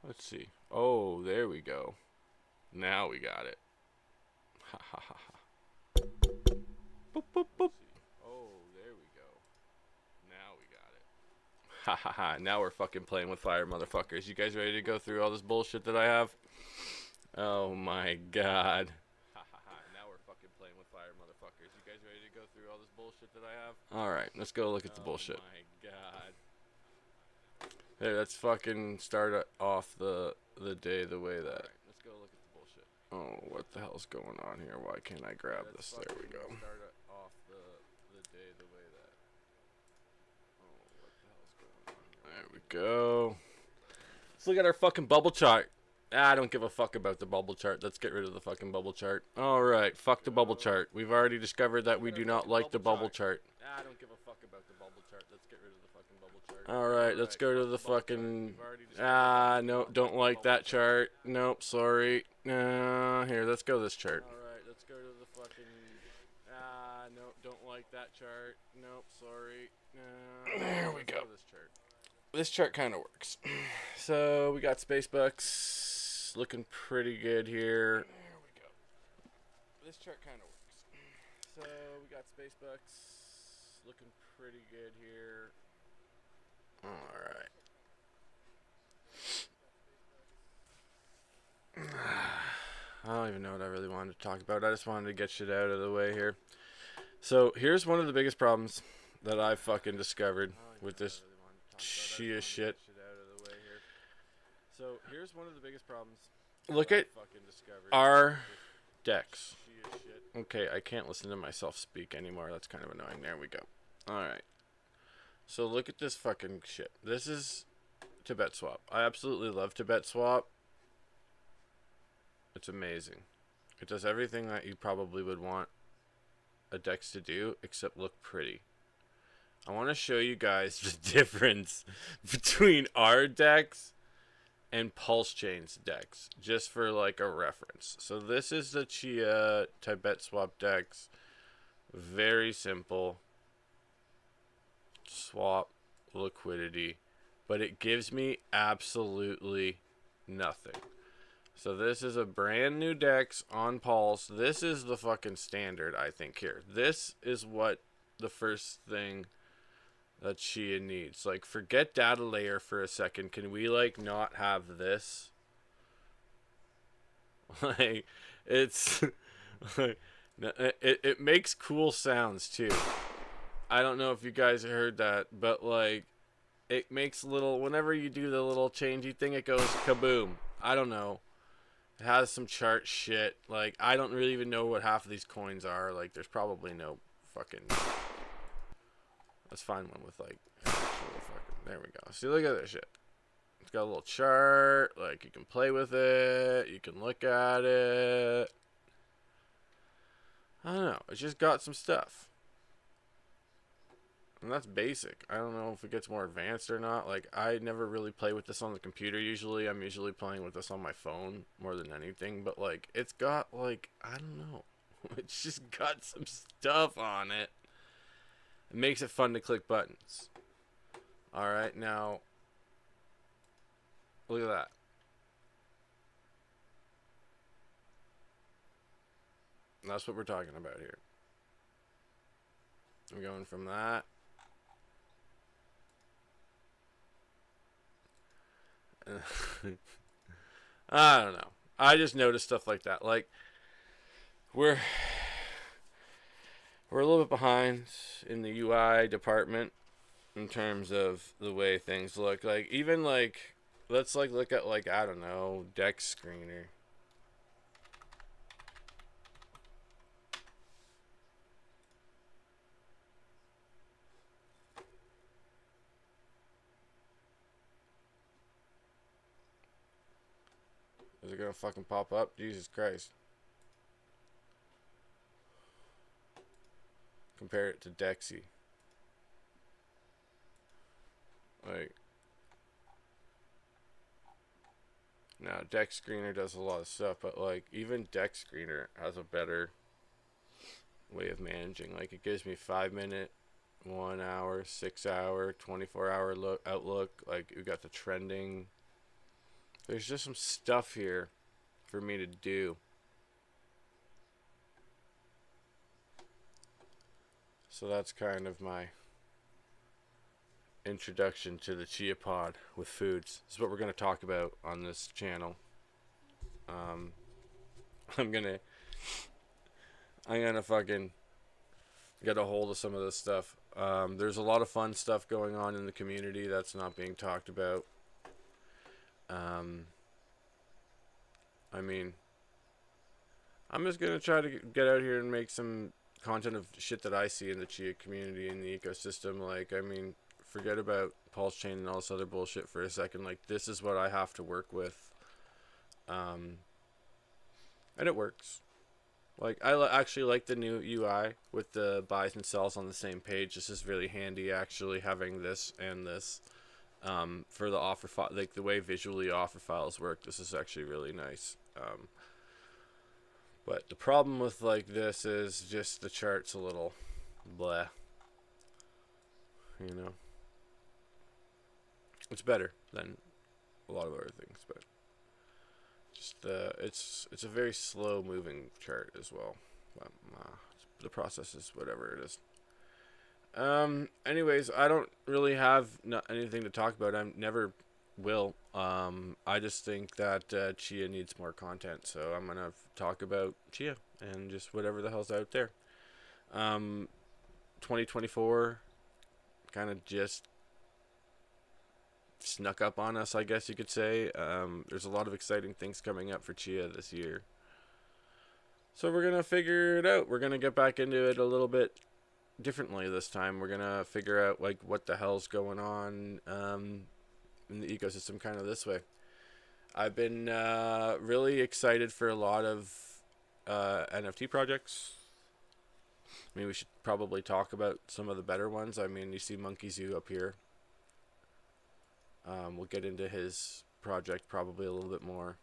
Let's see. Oh, there we go. Now we got it. Ha ha ha ha. Boop boop boop. Oh, there we go. Now we got it. Ha ha ha. Now we're fucking playing with fire, motherfuckers. You guys ready to go through all this bullshit that I have? Oh my god. Ha ha ha. Now we're fucking playing with fire, motherfuckers. You guys ready to go through all this bullshit that I have? Alright, let's go look at the bullshit. Oh my god. Hey, let's fucking start off the day the way that. Alright, let's go look at the bullshit. Oh, what the hell's going on here? Why can't I grab this? There we go. Start off the day the way that. Oh, what the hell's going on here? There we go. Let's look at our fucking bubble chart. I don't give a fuck about the bubble chart. Let's get rid of the fucking bubble chart. Alright, fuck the bubble chart. We've already discovered that we do not like the bubble chart. I don't give a fuck about the bubble chart. Let's get rid of the fucking bubble chart. Alright, let's go to the fucking... no, don't like that chart. Nope, sorry. Here, let's go this chart. Alright, let's go to the fucking... no, don't like that chart. Nope, sorry. There we go. This chart kind of works. So, we got Spacebucks looking pretty good here. There we go. This chart kind of works. So, we got Spacebucks looking pretty good here. Alright. I don't even know what I really wanted to talk about. I just wanted to get shit out of the way here. So, here's one of the biggest problems that I've fucking discovered with this Chia shit. So, here's one of the biggest problems. Look at our decks. Okay, I can't listen to myself speak anymore. That's kind of annoying. There we go. Alright. So, look at this fucking shit. This is Tibet Swap. I absolutely love Tibet Swap. It's amazing. It does everything that you probably would want a dex to do, except look pretty. I want to show you guys the difference between our decks and Pulse Chain's decks, just for like a reference. So this is the Chia Tibet Swap decks. Very simple. Swap liquidity. But it gives me absolutely nothing. So this is a brand new dex on Pulse. This is the fucking standard, I think, here. This is what the first thing that Chia needs. Like, forget data layer for a second. Can we, like, not have this? Like, it's... it makes cool sounds, too. I don't know if you guys heard that, but, like, it makes little... Whenever you do the little changey thing, it goes kaboom. I don't know. It has some chart shit. Like, I don't really even know what half of these coins are. Like, there's probably no fucking... Let's find one with, like, actual fucking... There we go. See, look at this shit. It's got a little chart. Like, you can play with it. You can look at it. I don't know. It's just got some stuff. And that's basic. I don't know if it gets more advanced or not. Like, I never really play with this on the computer usually. I'm usually playing with this on my phone more than anything. But, like, it's got, like, I don't know. It's just got some stuff on it. It makes it fun to click buttons. Alright, now, look at that. And that's what we're talking about here. I'm going from that. I don't know. I just noticed stuff like that. Like, we're a little bit behind in the UI department in terms of the way things look. Like, even, like, let's, like, look at, like, I don't know, deck screener. Is it gonna fucking pop up? Jesus Christ. Compare it to Dexy. Like, now Deck Screener does a lot of stuff, but like even Deck Screener has a better way of managing. Like, it gives me 5-minute, 1 hour, 6 hour, 24-hour outlook. Like, we got the trending. There's just some stuff here for me to do. So that's kind of my introduction to the Chia Pod with foods. This is what we're going to talk about on this channel. I'm gonna fucking get a hold of some of this stuff. There's a lot of fun stuff going on in the community that's not being talked about. I mean, I'm just gonna try to get out here and make some content of shit that I see in the Chia community and the ecosystem. Like, I mean, forget about Pulse Chain and all this other bullshit for a second. Like, this is what I have to work with. And it works. Like, I actually like the new UI with the buys and sells on the same page. This is really handy, actually, having this and this. For the offer file, like the way visually offer files work, this is actually really nice. But the problem with like this is just the chart's a little blah. You know, it's better than a lot of other things, but just it's a very slow moving chart as well. But the process is whatever it is. Anyways, I don't really have anything to talk about. I never will. I just think that Chia needs more content, so I'm gonna talk about Chia and just whatever the hell's out there. 2024 kind of just snuck up on us, I guess you could say. There's a lot of exciting things coming up for Chia this year, so we're gonna figure it out. We're gonna get back into it a little bit differently this time. We're gonna figure out like what the hell's going on in the ecosystem kind of this way. I've been really excited for a lot of NFT projects. I mean, we should probably talk about some of the better ones. I mean, you see Monkey Zoo up here. We'll get into his project probably a little bit more.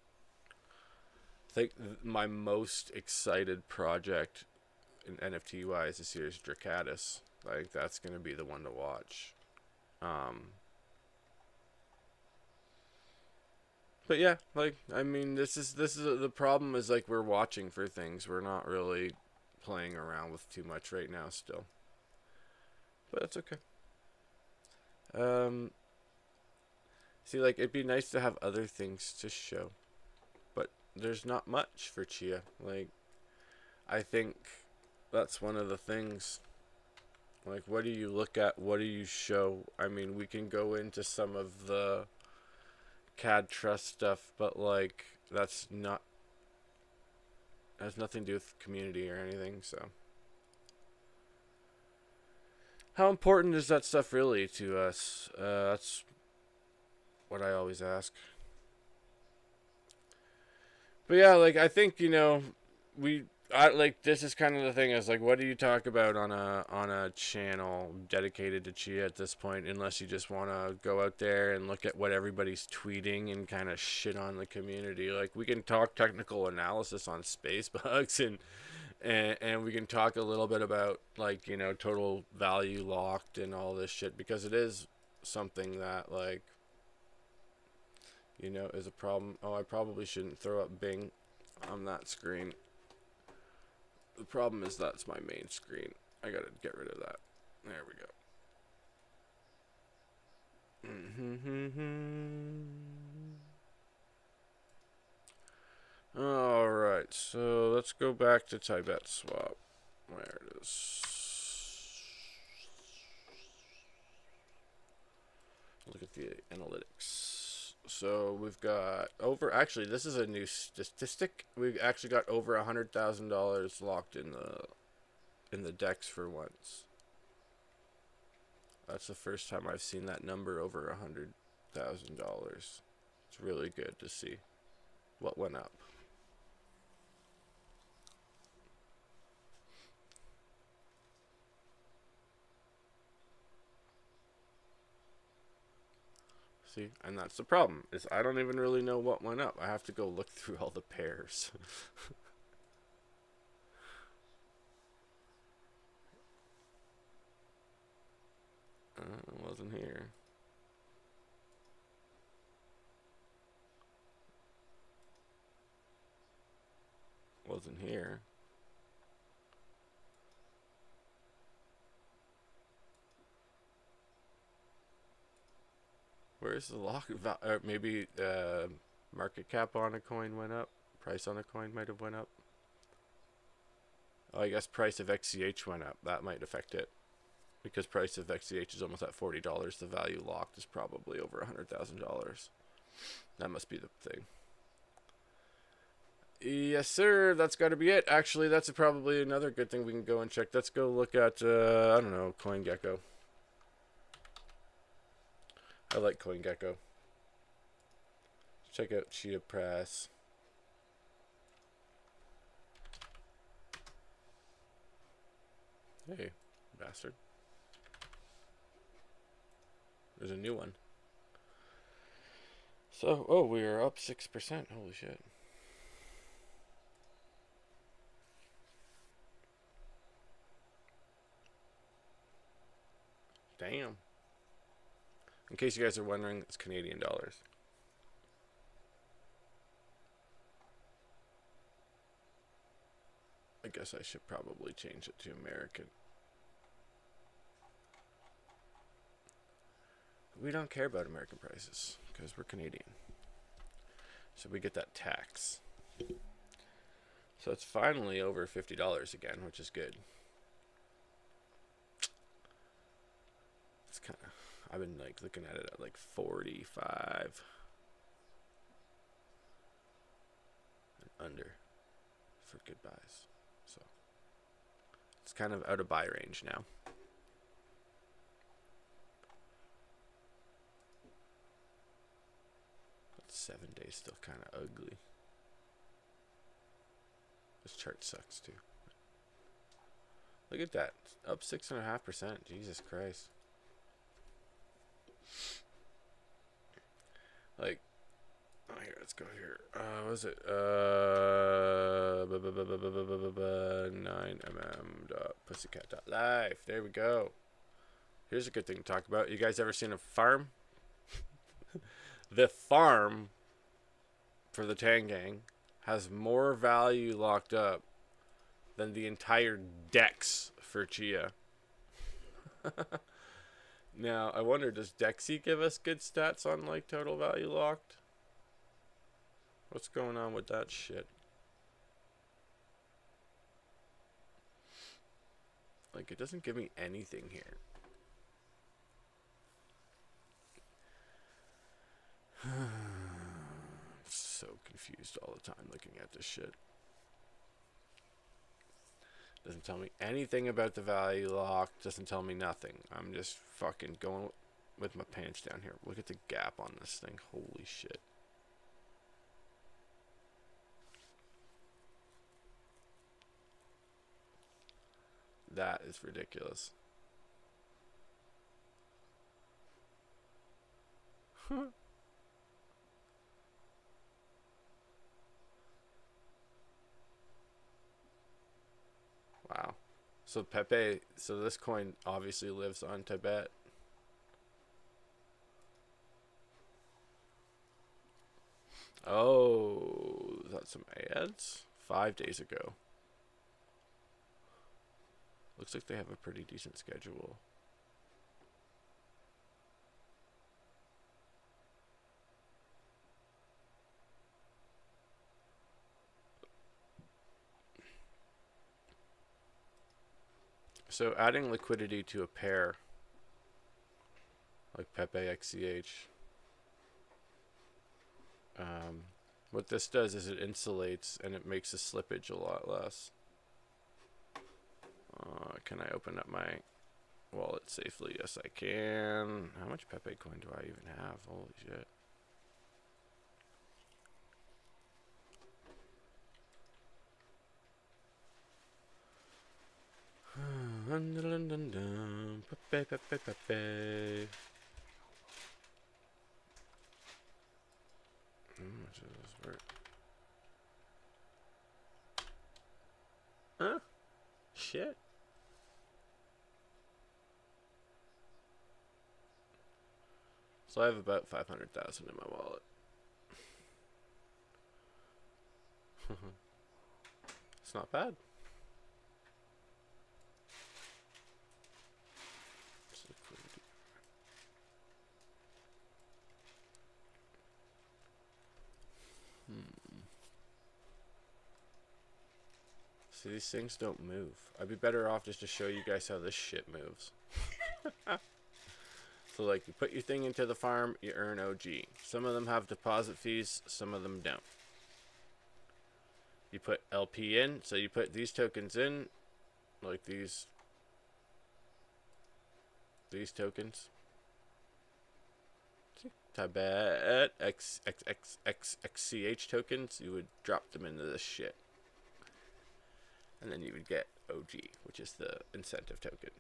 I think my most excited project in NFT wise this year is Dracatus. I think that's going to be the one to watch. But yeah, like, I mean, this is the problem is like we're watching for things. We're not really playing around with too much right now still. But that's okay. See, like, it'd be nice to have other things to show, but there's not much for Chia. Like, I think that's one of the things. Like, what do you look at? What do you show? I mean, we can go into some of the CAD trust stuff, but like, that's not, has nothing to do with community or anything. So how important is that stuff really to us? That's what I always ask. But yeah, like, I think, you know, like, this is kind of the thing is like, what do you talk about on a channel dedicated to Chia at this point, unless you just want to go out there and look at what everybody's tweeting and kind of shit on the community. Like, we can talk technical analysis on space bugs and we can talk a little bit about, like, you know, total value locked and all this shit, because it is something that, like, you know, is a problem. Oh, I probably shouldn't throw up Bing on that screen. The problem is that's my main screen. I gotta get rid of that. There we go. Alright, so let's go back to Tibet Swap. There it is. Look at the analytics. So we've got over, actually this is a new statistic. We've actually got over $100,000 locked in the DEX for once. That's the first time I've seen that number over $100,000. It's really good to see what went up. See, and that's the problem, is I don't even really know what went up. I have to go look through all the pairs. It wasn't here. Wasn't here. Where's the lock? Maybe market cap on a coin went up. Price on a coin might have went up. Oh, I guess price of XCH went up. That might affect it. Because price of XCH is almost at $40. The value locked is probably over $100,000. That must be the thing. Yes, sir. That's got to be it. Actually, that's probably another good thing we can go and check. Let's go look at, I don't know, CoinGecko. I like CoinGecko. Check out Chia Press. Hey, bastard. There's a new one. So, oh, we are up 6%. Holy shit. Damn. In case you guys are wondering, it's Canadian dollars. I guess I should probably change it to American. We don't care about American prices because we're Canadian. So we get that tax. So it's finally over $50 again, which is good. It's kind of, I've been like looking at it at like 45 and under for good buys. So it's kind of out of buy range now. But 7 days still kind of ugly. This chart sucks too. Look at that, up 6.5%. Jesus Christ. Like, oh, here, let's go here. What was it? 9mm.pussycat.life. There we go. Here's a good thing to talk about. You guys ever seen a farm? The farm for the Tangang has more value locked up than the entire DEX for Chia. Now, I wonder, does Dexy give us good stats on, like, total value locked? What's going on with that shit? Like, it doesn't give me anything here. So confused all the time looking at this shit. Doesn't tell me anything about the value lock. Doesn't tell me nothing. I'm just fucking going with my pants down here. Look at the gap on this thing. Holy shit. That is ridiculous. Wow. So Pepe, so this coin obviously lives on Tibet. Oh, is that some ads? 5 days ago. Looks like they have a pretty decent schedule. So adding liquidity to a pair like Pepe XCH, what this does is it insulates and it makes the slippage a lot less. Can I open up my wallet safely? Yes, I can. How much Pepe coin do I even have? Holy shit. Pepe, Pepe, Pepe. How much is this worth? Huh? Shit. So I have about 500,000 in my wallet. It's not bad. See, these things don't move. I'd be better off just to show you guys how this shit moves. So, like, you put your thing into the farm, you earn OG. Some of them have deposit fees, some of them don't. You put LP in, so you put these tokens in, like these tokens. Tibet XCH tokens, you would drop them into this shit. And then you would get OG, which is the incentive token.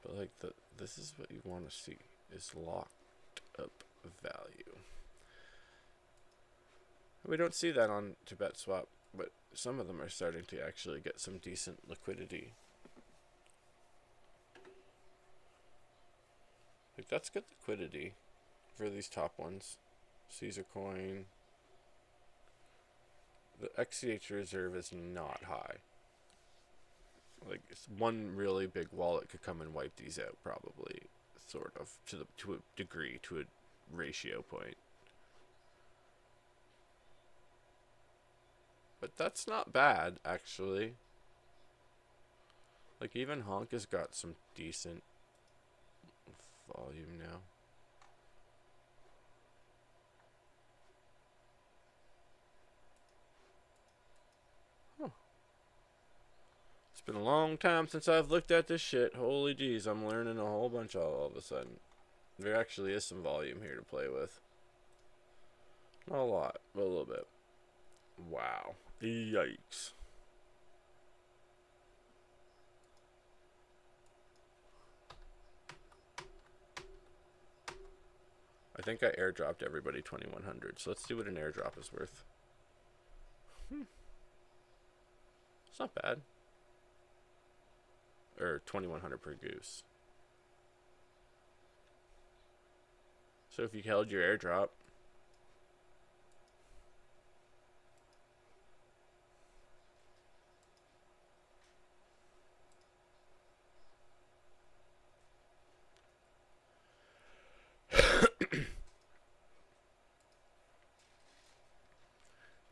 But like this is what you want to see, is locked up value. We don't see that on Tibet Swap, but some of them are starting to actually get some decent liquidity. Like, that's good liquidity for these top ones. Caesar Coin. The XCH reserve is not high. Like, it's one really big wallet could come and wipe these out, probably, sort of, to a degree, to a ratio point. But that's not bad, actually. Like, even Honk has got some decent volume now. Huh. It's been a long time since I've looked at this shit. Holy jeez, I'm learning a whole bunch all of a sudden. There actually is some volume here to play with. Not a lot, but a little bit. Wow. Yikes. I think I airdropped everybody 2100, so let's see what an airdrop is worth. It's not bad. Or 2100 per goose. So if you held your airdrop,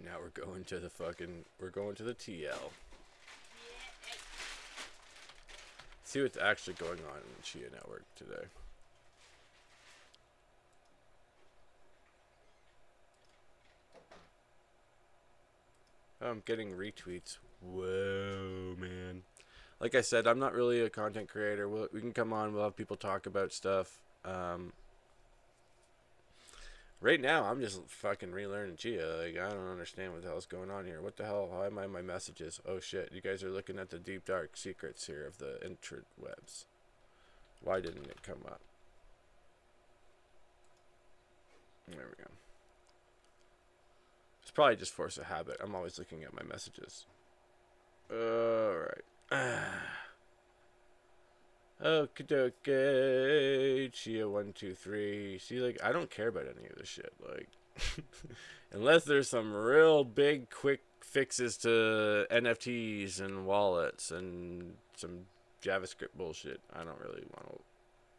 now we're going to the TL. See what's actually going on in the Chia network today. I'm getting retweets. Whoa, man. Like I said, I'm not really a content creator. We can come on, we'll have people talk about stuff. Right now, I'm just fucking relearning Chia. Like, I don't understand what the hell's going on here. What the hell? Why am I in my messages? Oh shit, you guys are looking at the deep dark secrets here of the intrawebs. Why didn't it come up? There we go. It's probably just force of habit. I'm always looking at my messages. Alright. Okay, Chia 1, 2, 3. See, like, I don't care about any of this shit. Like, unless there's some real big, quick fixes to NFTs and wallets and some JavaScript bullshit, I don't really want to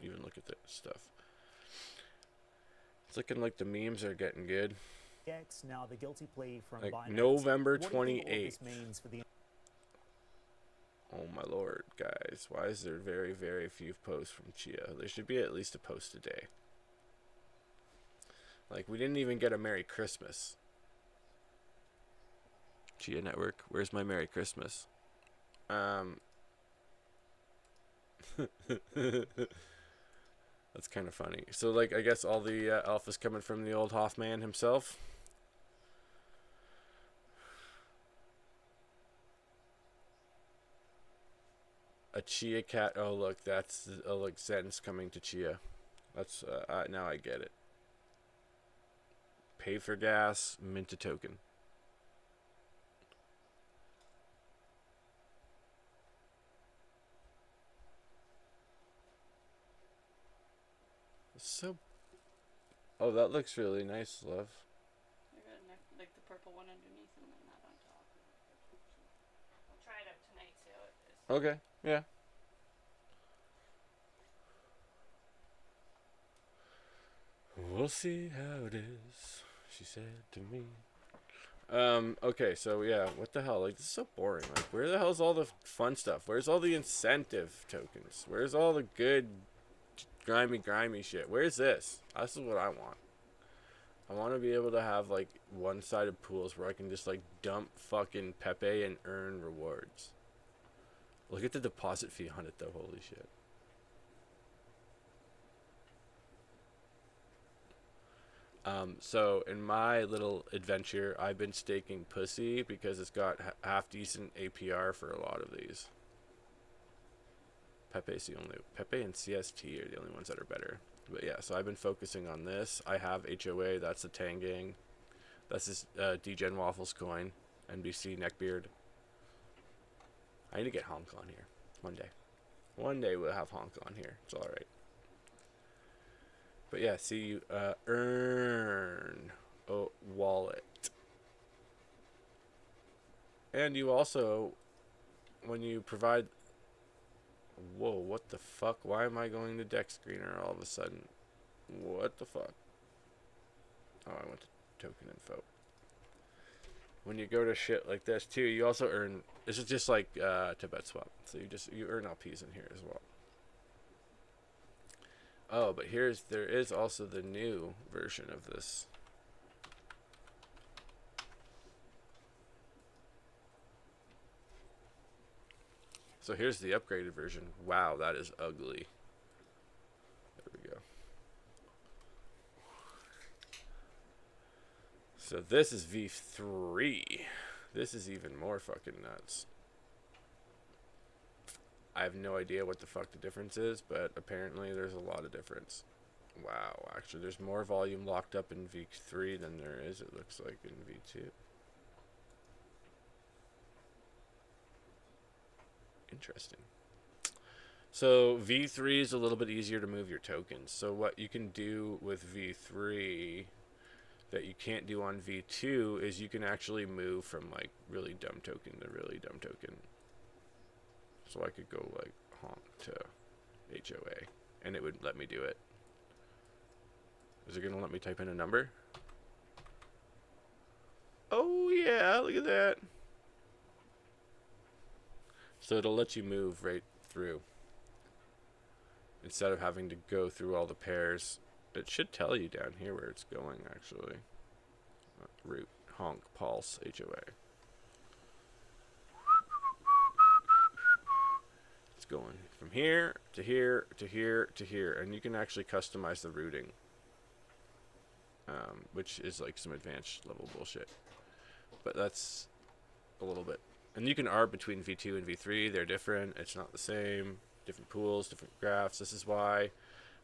even look at this stuff. It's looking like the memes are getting good. Now the guilty plea from like Binance. November What do you think all 28th. this means for the Oh my lord, guys. Why is there very, very few posts from Chia? There should be at least a post a day. Like, we didn't even get a Merry Christmas. Chia Network, where's my Merry Christmas? That's kind of funny. So, like, I guess all the alpha's coming from the old Hoffman himself. A Chia cat. Oh, look, that's... Oh, look, Zen's coming to Chia. That's... now I get it. Pay for gas, mint a token. So... Oh, that looks really nice, love. Like the one underneath and then that on top. I'll try it out tonight, see how it is. Okay, yeah. We'll see how it is, she said to me. Okay, so yeah, what the hell? Like, this is so boring. Like, where the hell's all the fun stuff? Where's all the incentive tokens? Where's all the good, grimy shit? Where's this? This is what I want. I want to be able to have, like, one-sided pools where I can just, like, dump fucking Pepe and earn rewards. Look at the deposit fee on it, though. Holy shit. So in my little adventure, I've been staking Pussy because it's got half decent APR for a lot of these. Pepe's the only, Pepe and CST are the only ones that are better. But yeah, so I've been focusing on this. I have HOA, that's the Tangang. That's this DGen Waffles coin, NBC Neckbeard. I need to get Honk on here one day. One day we'll have Honk on here. It's alright. But yeah, see, you earn a wallet. And you also, when you provide... Whoa, what the fuck? Why am I going to deck screener all of a sudden? What the fuck? Oh, I went to token info. When you go to shit like this too, you also earn... This is just like Tibet swap. So you earn LPs in here as well. Oh, but there is also the new version of this. So here's the upgraded version. Wow, that is ugly. There we go. So this is V3. This is even more fucking nuts. I have no idea what the fuck the difference is, but apparently there's a lot of difference. Wow, actually there's more volume locked up in V3 than there is, it looks like, in V2. Interesting. So V3 is a little bit easier to move your tokens. So what you can do with V3 that you can't do on V2 is you can actually move from like really dumb token to really dumb token. So I could go like honk to HOA and it would let me do it. Is it going to let me type in a number? Oh yeah, look at that. So it'll let you move right through. Instead of having to go through all the pairs. It should tell you down here where it's going actually. Root, honk, pulse, HOA. It's going from here to here to here to here, and you can actually customize the routing, which is like some advanced level bullshit. But that's a little bit. And you can arb between V2 and V3. They're different. It's not the same. Different pools, different graphs. This is why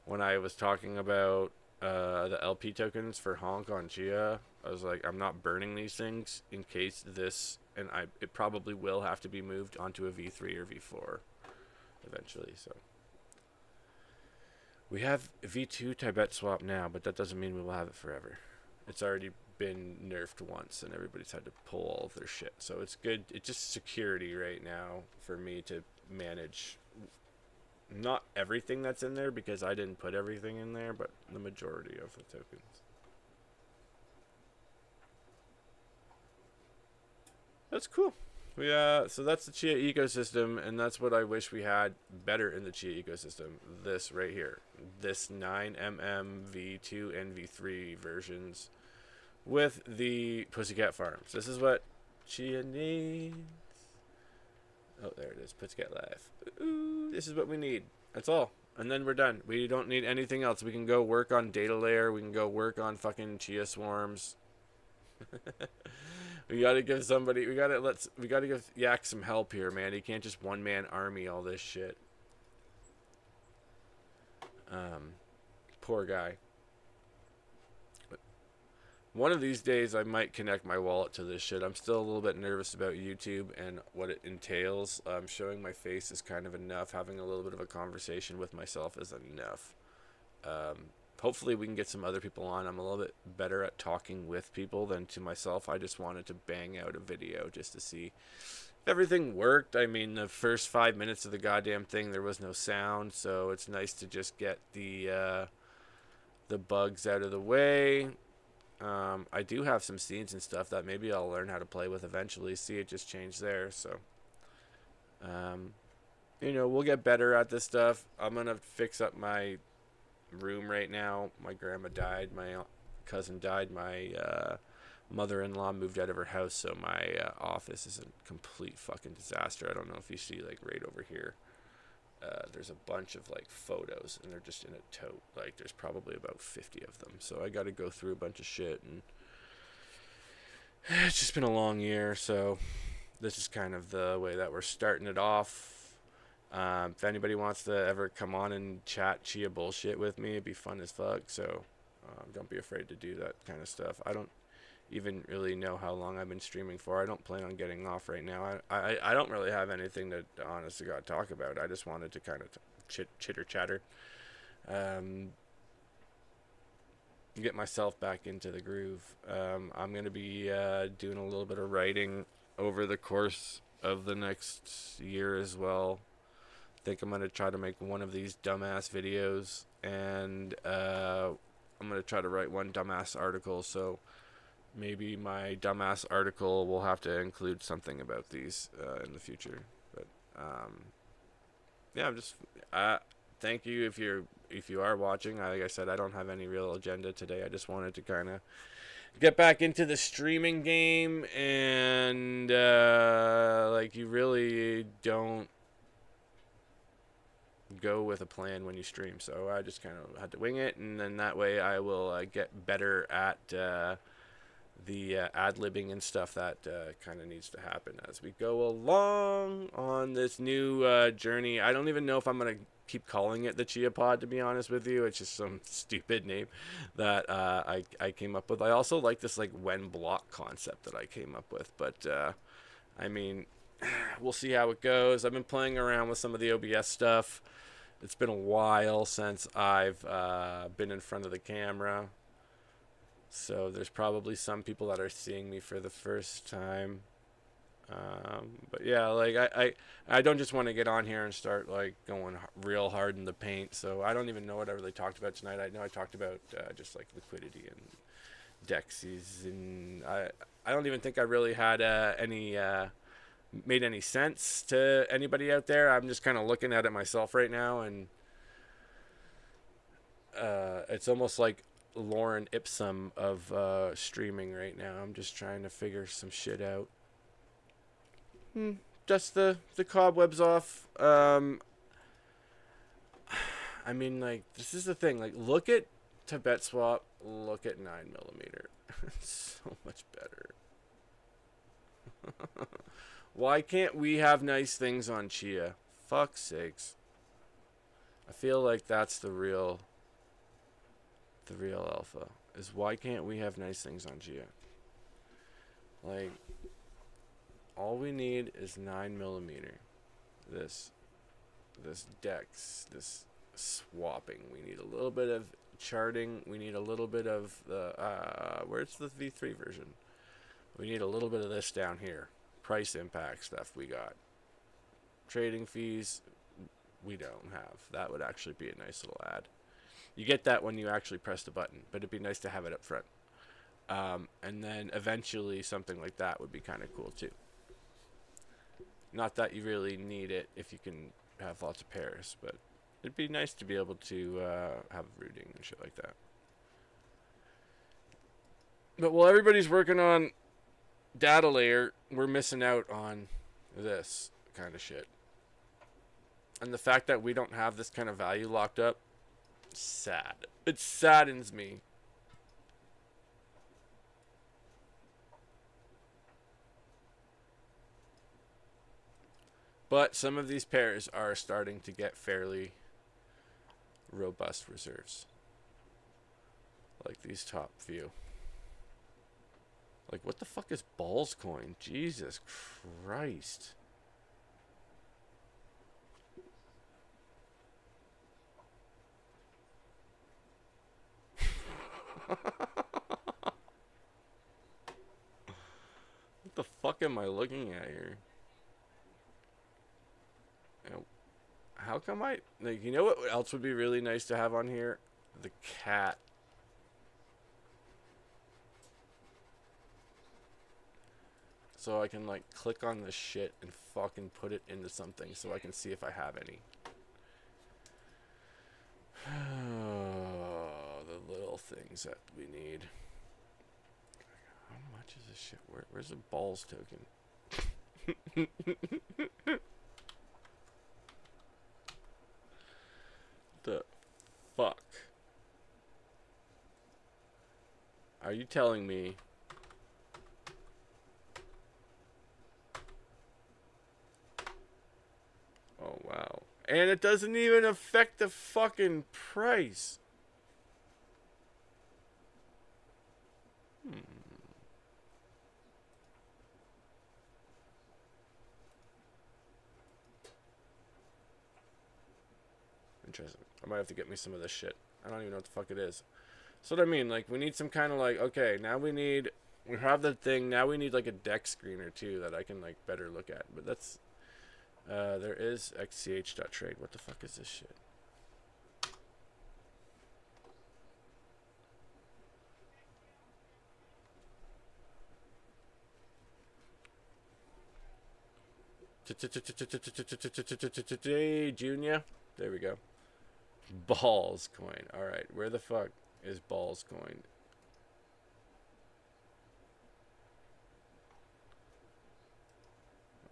when I was talking about the LP tokens for Honk on Chia, I was like, I'm not burning these things in case this, and it probably will have to be moved onto a V3 or V4 eventually. So we have V2 Tibet swap now, but that doesn't mean we will have it forever. It's already been nerfed once and everybody's had to pull all of their shit, so it's good. It's just security right now for me to manage not everything that's in there because I didn't put everything in there, but the majority of the tokens. That's cool. So that's the Chia ecosystem, and that's what I wish we had better in the Chia ecosystem. This right here, this 9mm V2 and V3 versions with the Pussycat farms. This is what Chia needs. Oh, there it is. Pussycat Live. Ooh, this is what we need. That's all. And then we're done. We don't need anything else. We can go work on data layer. We can go work on fucking Chia swarms. We gotta give somebody. We gotta give Yak some help here, man. He can't just one-man army all this shit. Poor guy. One of these days, I might connect my wallet to this shit. I'm still a little bit nervous about YouTube and what it entails. Showing my face is kind of enough. Having a little bit of a conversation with myself is enough. hopefully we can get some other people on. I'm a little bit better at talking with people than to myself. I just wanted to bang out a video just to see if everything worked. I mean, the first 5 minutes of the goddamn thing, there was no sound, so it's nice to just get the bugs out of the way. I do have some scenes and stuff that maybe I'll learn how to play with eventually. See, it just changed there, so you know, we'll get better at this stuff. I'm gonna fix up my room right now. My grandma died, my cousin died, my mother-in-law moved out of her house, so my office is a complete fucking disaster. I don't know if you see, like, right over here, there's a bunch of, like, photos, and they're just in a tote. Like, there's probably about 50 of them, so I gotta go through a bunch of shit, and it's just been a long year, so this is kind of the way that we're starting it off. If anybody wants to ever come on and chat Chia bullshit with me, it'd be fun as fuck. So don't be afraid to do that kind of stuff. I don't even really know how long I've been streaming for. I don't plan on getting off right now. I don't really have anything to, honest to God, talk about. I just wanted to kind of chitter chatter, get myself back into the groove. I'm gonna be doing a little bit of writing over the course of the next year as well. I think I'm going to try to make one of these dumbass videos, and I'm going to try to write one dumbass article, so maybe my dumbass article will have to include something about these in the future. But yeah, I'm just thank you if you are watching. Like I said, I don't have any real agenda today. I just wanted to kind of get back into the streaming game, and like, you really don't go with a plan when you stream, so I just kind of had to wing it, and then that way I will get better at the ad-libbing and stuff that kind of needs to happen as we go along on this new journey. I don't even know if I'm going to keep calling it the Chia Pod, to be honest with you. It's just some stupid name that I came up with. I also like this, like, when block concept that I came up with, but I mean, we'll see how it goes. I've been playing around with some of the OBS stuff. It's been a while since I've been in front of the camera, so there's probably some people that are seeing me for the first time. But yeah, like, I don't just want to get on here and start, like, going real hard in the paint. So I don't even know what I really talked about tonight. I know I talked about just, like, liquidity and dexes, and I don't even think I really had any made any sense to anybody out there. I'm just kind of looking at it myself right now, and it's almost like Lauren Ipsum of streaming right now. I'm just trying to figure some shit out. Dust the cobwebs off. I mean, like, this is the thing. Like, look at Tibet Swap. Look at 9mm. It's so much better. Why can't we have nice things on Chia? Fuck's sakes. I feel like that's the real alpha. Is why can't we have nice things on Chia? Like, all we need is 9mm. This dex, this swapping. We need a little bit of charting. We need a little bit of the where's the V3 version? We need a little bit of this down here. Price impact stuff we got. Trading fees we don't have. That would actually be a nice little ad. You get that when you actually press the button, but it'd be nice to have it up front. And then eventually something like that would be kind of cool too. Not that you really need it if you can have lots of pairs, but it'd be nice to be able to have rooting and shit like that. But while everybody's working on data layer, we're missing out on this kind of shit. And the fact that we don't have this kind of value locked up, sad. It saddens me. But some of these pairs are starting to get fairly robust reserves. Like these top few. Like, what the fuck is Balls Coin? Jesus Christ. What the fuck am I looking at here? You know, how come I... Like, you know what else would be really nice to have on here? The cat. So I can, like, click on this shit and fucking put it into something so I can see if I have any. Oh, the little things that we need. How much is this shit worth? Where's the balls token? The fuck? Are you telling me... Oh, wow. And it doesn't even affect the fucking price. Interesting. I might have to get me some of this shit. I don't even know what the fuck it is. So what I mean, like, we need some kind of, like, okay, now we have the thing, now we need, like, a deck screener, too, that I can, like, better look at. But that's, there is xch.trade. What the fuck is this shit? Junior. There we go. Balls coin. Alright, where the fuck is balls coin?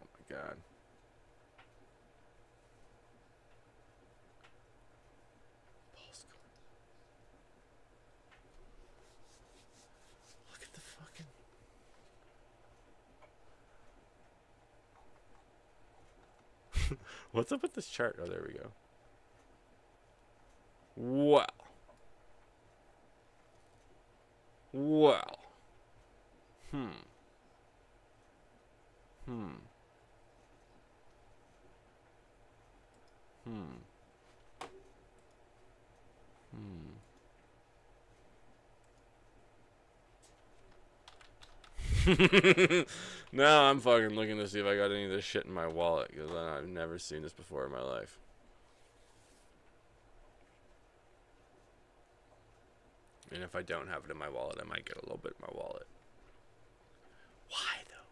Oh my god. Balls coin. Look at the fucking... What's up with this chart? Oh, there we go. Wow. Wow. Hmm. Now I'm fucking looking to see if I got any of this shit in my wallet, because I've never seen this before in my life. And if I don't have it in my wallet, I might get a little bit in my wallet. Why, though?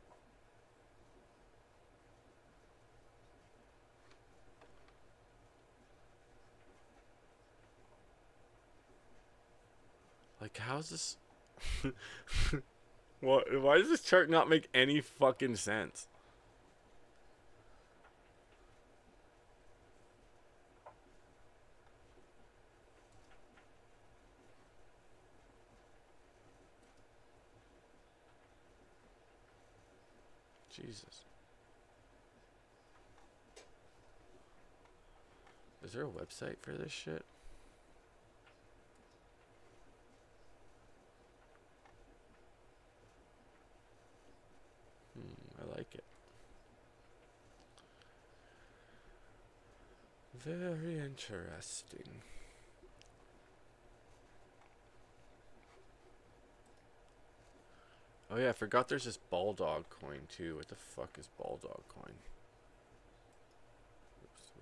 Like, how's this... What? Why does this chart not make any fucking sense? Jesus. Is there a website for this shit? I like it. Very interesting. Oh yeah, I forgot there's this ball dog coin too. What the fuck is ball dog coin? Oops,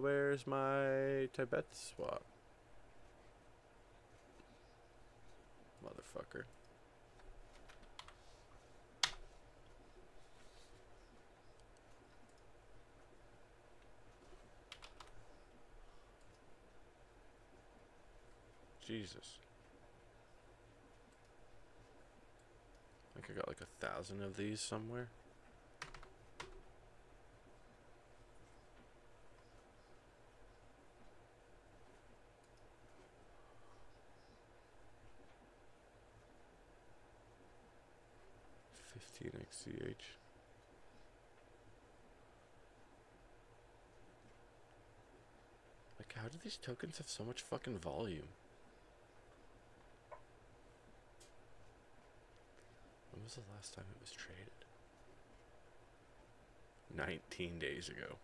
where's my Tibet swap? Motherfucker. Jesus. I think I got like 1,000 of these somewhere. XCH. Like, how do these tokens have so much fucking volume? When was the last time it was traded? 19 days ago.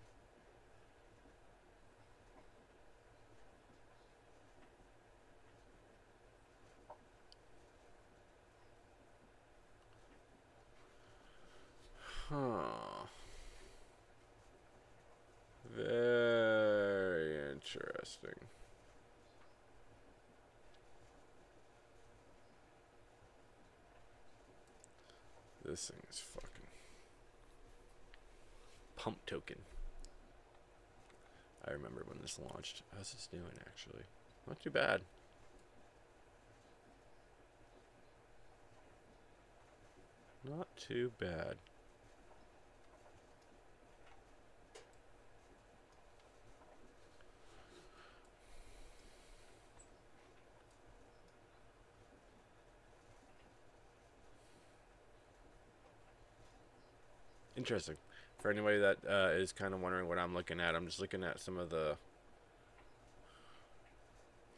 Huh. Very interesting. This thing is fucking pump token. I remember when this launched. How's this doing, actually? Not too bad. Not too bad. Interesting. For anybody that is kind of wondering what I'm looking at, I'm just looking at some of the...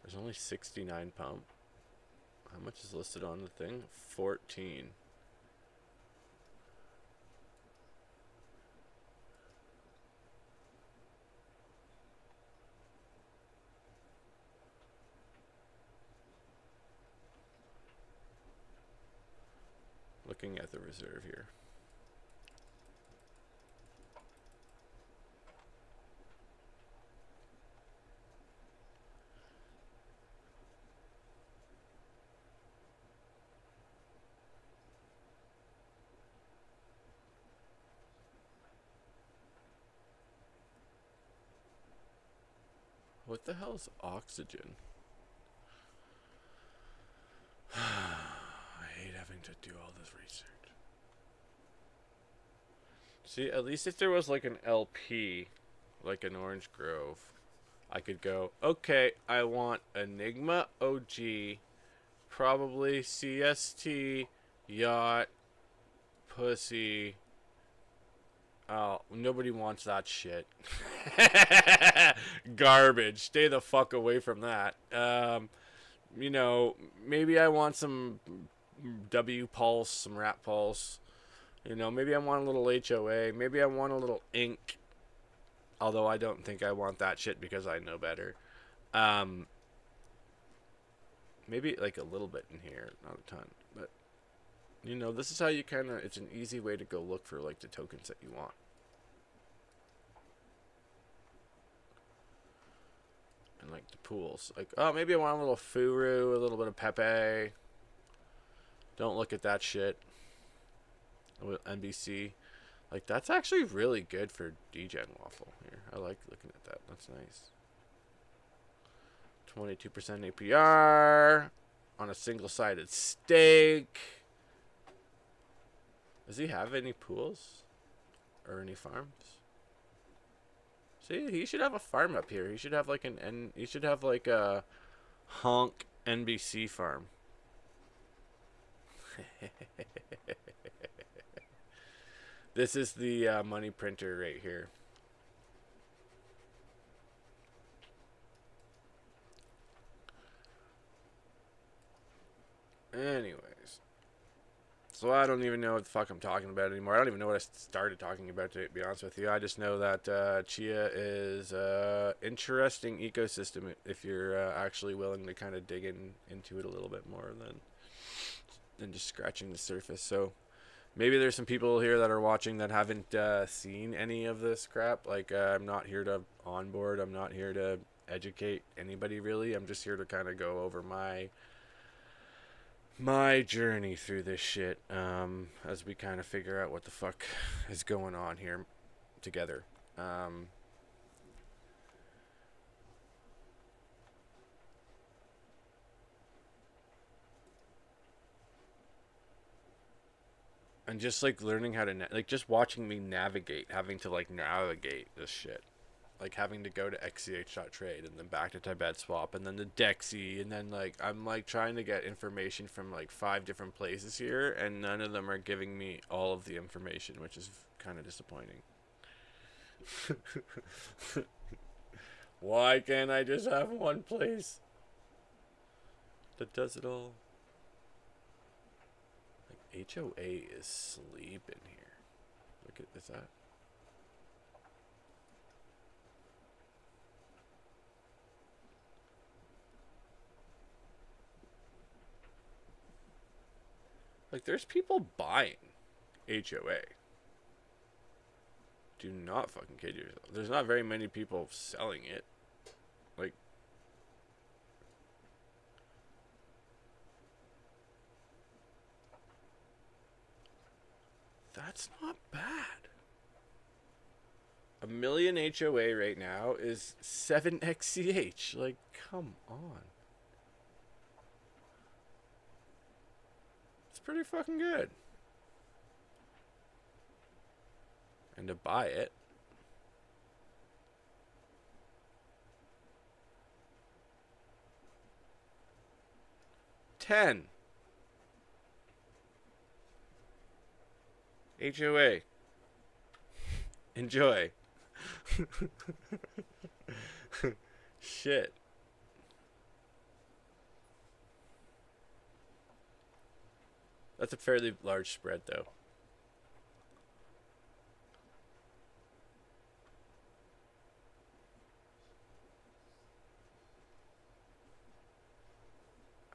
There's only 69 pump. How much is listed on the thing? 14. Looking at the reserve here. What the hell is oxygen? I hate having to do all this research. See, at least if there was like an LP, like an Orange Grove, I could go, okay, I want Enigma OG, probably CST, Yacht, Pussy. Oh, nobody wants that shit. Garbage. Stay the fuck away from that. You know, maybe I want some W Pulse, some Rat Pulse. You know, maybe I want a little HOA. Maybe I want a little ink. Although I don't think I want that shit because I know better. Maybe like a little bit in here, not a ton. But, you know, this is how you kind of... It's an easy way to go look for, like, the tokens that you want. And, like, the pools. Like, oh, maybe I want a little Furu, a little bit of Pepe. Don't look at that shit. With NBC. Like, that's actually really good for DGen Waffle here. I like looking at that. That's nice. 22% APR on a single-sided stake. Does he have any pools? Or any farms? See, he should have a farm up here. He should have like he should have like a honk NBC farm. This is the money printer right here. Anyways. So I don't even know what the fuck I'm talking about anymore. I don't even know what I started talking about, to be honest with you. I just know that Chia is an interesting ecosystem if you're actually willing to kind of dig into it a little bit more than just scratching the surface. So maybe there's some people here that are watching that haven't seen any of this crap. Like, I'm not here to onboard. I'm not here to educate anybody, really. I'm just here to kind of go over my journey through this shit, as we kind of figure out what the fuck is going on here together. And just like learning how to like just watching me navigate, having to like navigate this shit. Like having to go to xch.trade and then back to Tibet Swap and then the Dexy, and then like I'm like trying to get information from like 5 different places here, and none of them are giving me all of the information, which is kind of disappointing. Why can't I just have one place that does it all? Like HOA is sleeping here. Look at this. Like, there's people buying HOA. Do not fucking kid yourself. There's not very many people selling it. Like, that's not bad. 1 million HOA right now is 7 XCH. Like, come on. It's pretty fucking good. And to buy it, $10 HOA. Enjoy. Shit. That's a fairly large spread, though.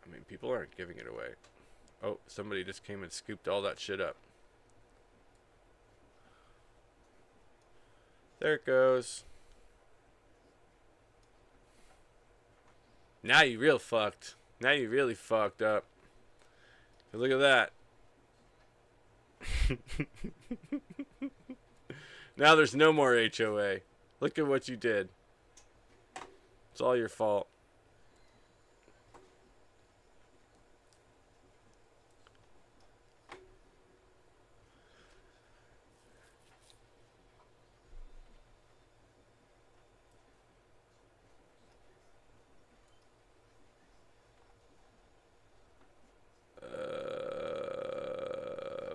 I mean, people aren't giving it away. Oh, somebody just came and scooped all that shit up. There it goes. Now you real fucked. Now you really fucked up. Look at that. Now there's no more HOA. Look at what you did. It's all your fault.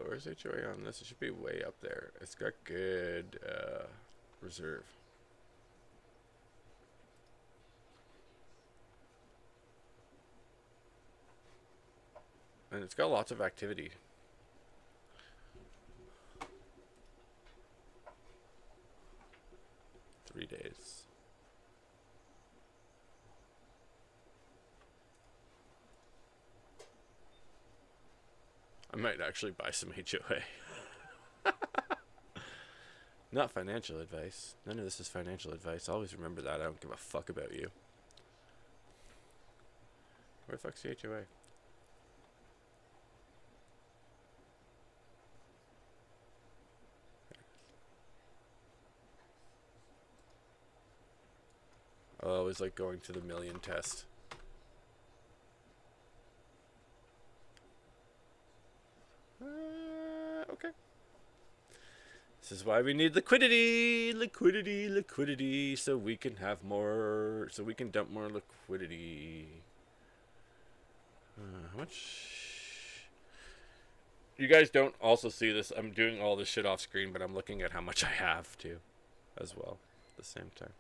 Where's HOA on this? It should be way up there. It's got good reserve. And it's got lots of activity. Three days. I might actually buy some HOA. Not financial advice. None of this is financial advice. Always remember that. I don't give a fuck about you. Where the fuck's the HOA? I always like going to the million test. Okay. This is why we need liquidity, liquidity, liquidity, so we can have more, so we can dump more liquidity. How much? You guys don't also see this. I'm doing all this shit off screen, but I'm looking at how much I have too, as well, at the same time.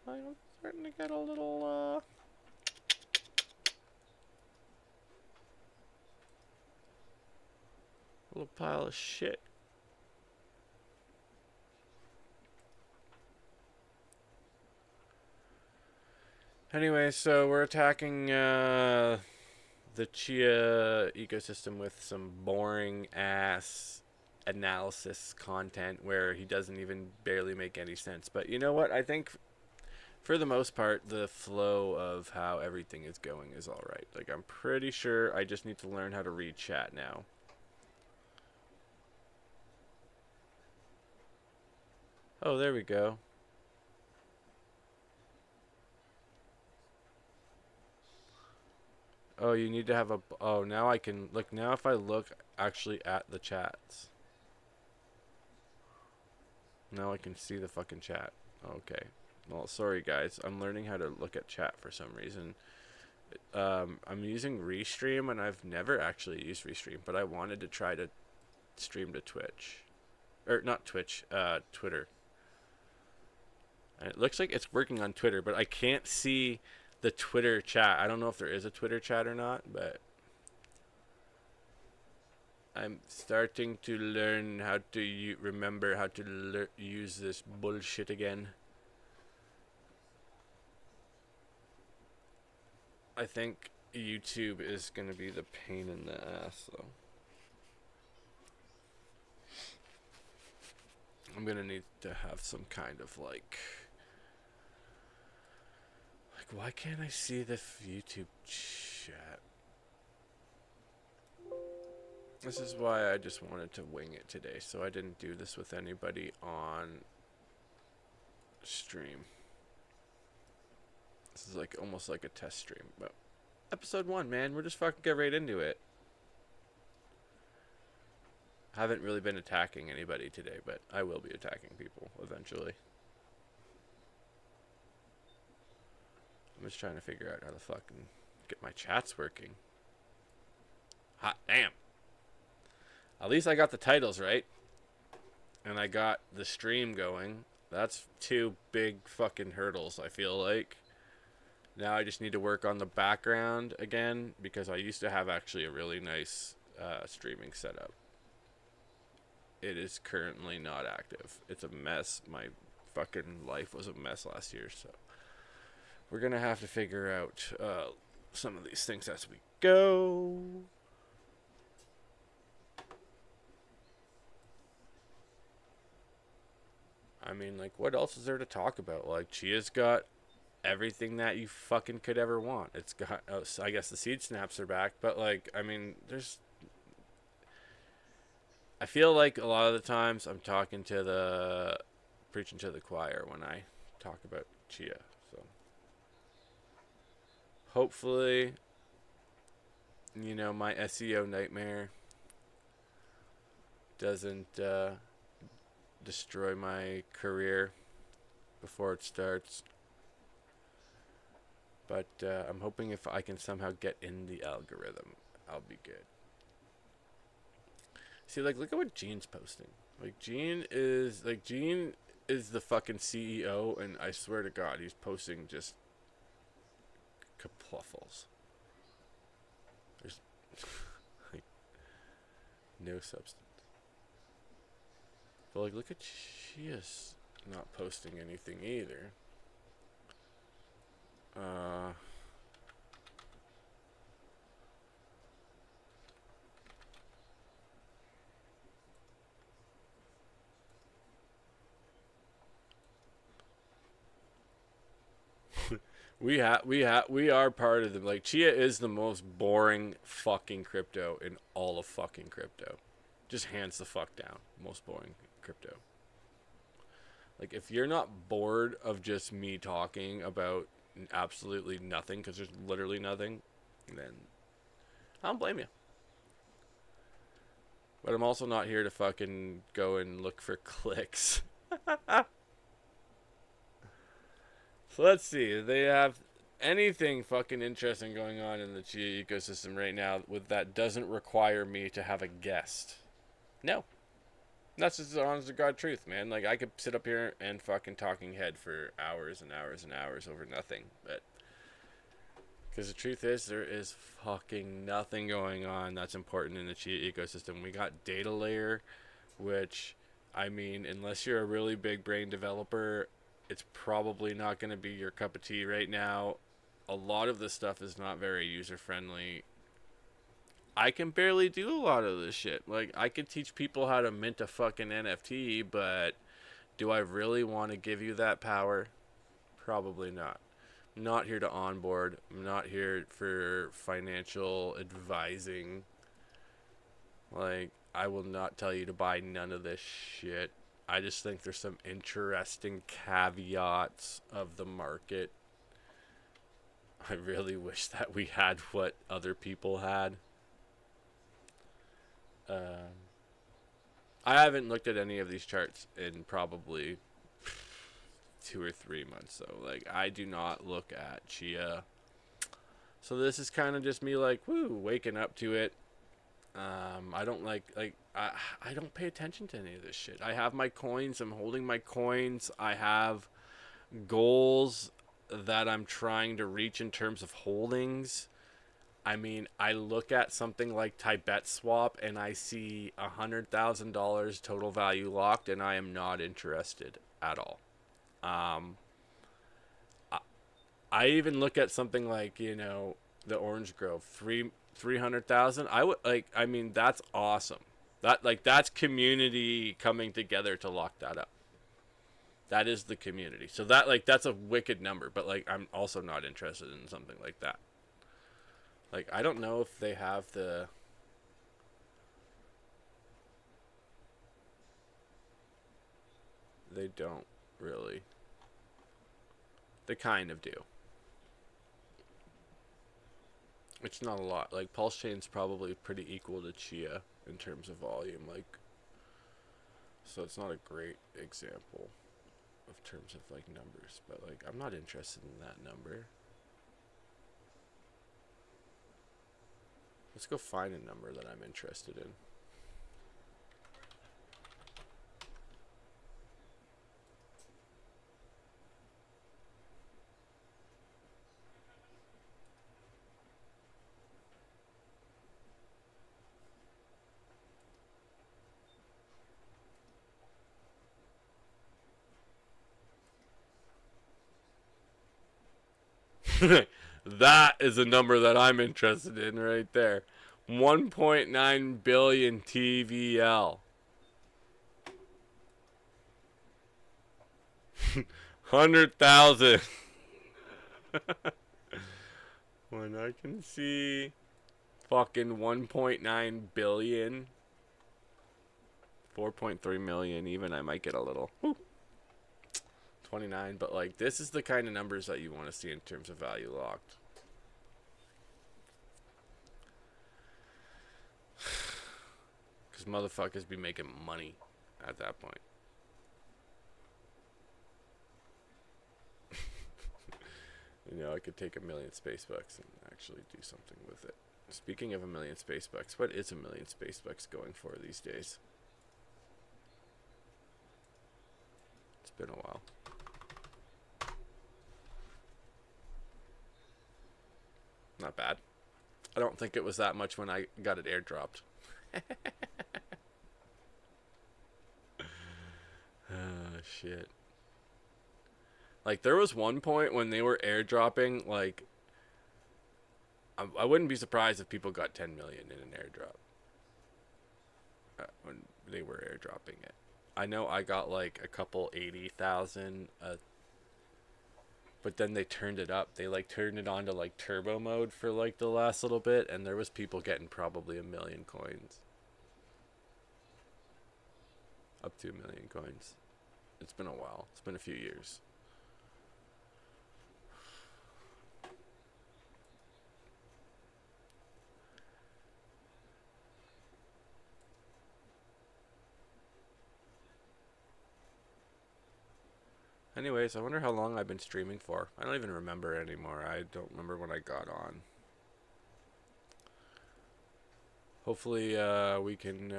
I'm starting to get a little, little pile of shit. Anyway, so we're attacking the Chia ecosystem with some boring ass analysis content where he doesn't even barely make any sense. But you know what? I think for the most part, the flow of how everything is going is alright. Like, I'm pretty sure I just need to learn how to read chat now. Oh, there we go. Oh, you need to have a... Oh, now I can... Look, now if I look actually at the chats. Now I can see the fucking chat. Okay. Well, sorry guys. I'm learning how to look at chat for some reason. I'm using Restream, and I've never actually used Restream, but I wanted to try to stream to Twitch. Or, not Twitch, Twitter. And it looks like it's working on Twitter, but I can't see the Twitter chat. I don't know if there is a Twitter chat or not, but I'm starting to learn how to remember how to use this bullshit again. I think YouTube is going to be the pain in the ass, though. I'm gonna need to have some kind of like why can't I see the YouTube chat? This is why I just wanted to wing it today, so I didn't do this with anybody on stream. This is like almost like a test stream, but episode 1, man, we're just fucking get right into it. Haven't really been attacking anybody today, but I will be attacking people eventually. I'm just trying to figure out how to fucking get my chats working. Hot damn. At least I got the titles right. And I got the stream going. That's 2 big fucking hurdles, I feel like. Now I just need to work on the background again, because I used to have actually a really nice streaming setup. It is currently not active. It's a mess. My fucking life was a mess last year, so we're gonna have to figure out some of these things as we go. I mean, like, what else is there to talk about? Like, Chia's got everything that you fucking could ever want. It's got, I guess the seed snaps are back, but like, I mean, I feel like a lot of the times I'm preaching to the choir when I talk about Chia. So hopefully, you know, my SEO nightmare doesn't destroy my career before it starts. But I'm hoping if I can somehow get in the algorithm, I'll be good. See, like, look at what Gene's posting. Like, Gene is the fucking CEO, and I swear to God, he's posting just kapluffles. There's like no substance. But like, look at Chia's not posting anything either. We are part of them. Like, Chia is the most boring fucking crypto in all of fucking crypto. Just hands the fuck down. Most boring crypto. Like, if you're not bored of just me talking about absolutely nothing, because there's literally nothing, then I don't blame you. But I'm also not here to fucking go and look for clicks. So let's see. Do they have anything fucking interesting going on in the Chia ecosystem right now that doesn't require me to have a guest? No. That's just the honest to God truth, man. Like, I could sit up here and fucking talking head for hours and hours and hours over nothing. But because the truth is, there is fucking nothing going on that's important in the Chia ecosystem. We got data layer, which, I mean, unless you're a really big brain developer, it's probably not going to be your cup of tea right now. A lot of this stuff is not very user friendly. I can barely do a lot of this shit. Like, I could teach people how to mint a fucking NFT, but do I really want to give you that power? Probably not. I'm not here to onboard. I'm not here for financial advising. Like, I will not tell you to buy none of this shit. I just think there's some interesting caveats of the market. I really wish that we had what other people had. I haven't looked at any of these charts in probably 2 or 3 months. So, like, I do not look at Chia. So this is kind of just me, like, woo, waking up to it. I don't I don't pay attention to any of this shit. I have my coins. I'm holding my coins. I have goals that I'm trying to reach in terms of holdings. I mean, I look at something like Tibet Swap and I see $100,000 total value locked, and I am not interested at all. I even look at something like, you know, the Orange Grove, 300,000. I would like. I mean, that's awesome. That's community coming together to lock that up. That is the community. So that's a wicked number, but like I'm also not interested in something like that. Like I don't know if they have the They don't really. They kind of do. It's not a lot. Like Pulse Chain's probably pretty equal to Chia in terms of volume, like, so it's not a great example of terms of like numbers, but like I'm not interested in that number. Let's go find a number that I'm interested in. That is a number that I'm interested in right there. 1.9 billion TVL. 100,000. When I can see fucking 1.9 billion, 4.3 million even, I might get a little. Woo. 29, but like this is the kind of numbers that you want to see in terms of value locked. Because motherfuckers be making money at that point. You know, I could take $1 million space bucks and actually do something with it. Speaking of $1 million space bucks, what is $1 million space bucks going for these days? It's been a while. Not bad. I don't think it was that much when I got it airdropped. Oh, shit. Like, there was one point when they were airdropping, like, I wouldn't be surprised if people got 10 million in an airdrop. When they were airdropping it. I know I got, like, a couple 80,000, but then they turned it up. They like turned it on to like turbo mode for like the last little bit, and there was people getting probably 1 million coins. Up to 1 million coins. It's been a while. It's been a few years. Anyways, I wonder how long I've been streaming for. I don't even remember anymore. I don't remember when I got on. Hopefully, we can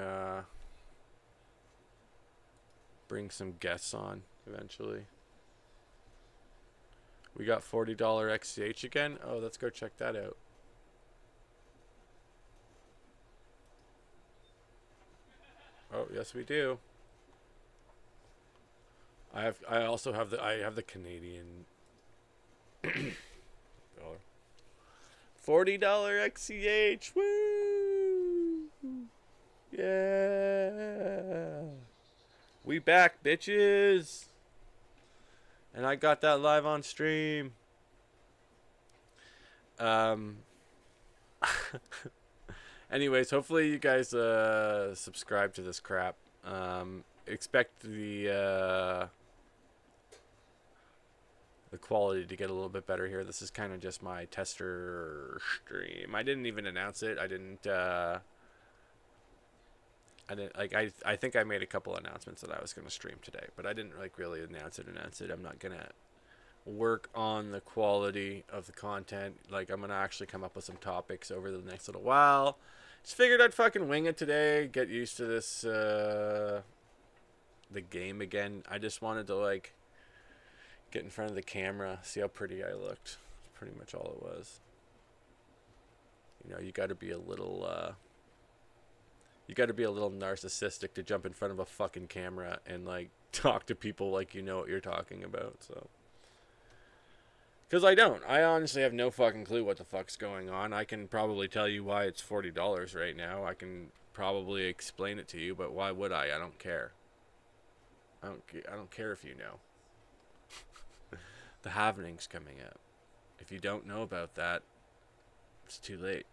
bring some guests on eventually. We got $40 XCH again. Oh, let's go check that out. Oh, yes, we do. I also have the Canadian dollar. $40 XCH. Woo! Yeah. We back, bitches. And I got that live on stream. Anyways, hopefully you guys subscribe to this crap. Expect the quality to get a little bit better here. This is kind of just my tester stream. I didn't even announce it. I think I made a couple announcements that I was going to stream today, but I didn't like really announce it. I'm not going to work on the quality of the content. Like, I'm going to actually come up with some topics over the next little while. Just figured I'd fucking wing it today. Get used to this, the game again. I just wanted to, like, get in front of the camera, see how pretty I looked. That's pretty much all it was. You know, you got to be a little narcissistic to jump in front of a fucking camera and like talk to people like you know what you're talking about. So, because I honestly have no fucking clue what the fuck's going on. I can probably tell you why it's $40 right now. I can probably explain it to you, but why would I? I don't care. I don't care if you know. The halvening's coming up. If you don't know about that, it's too late.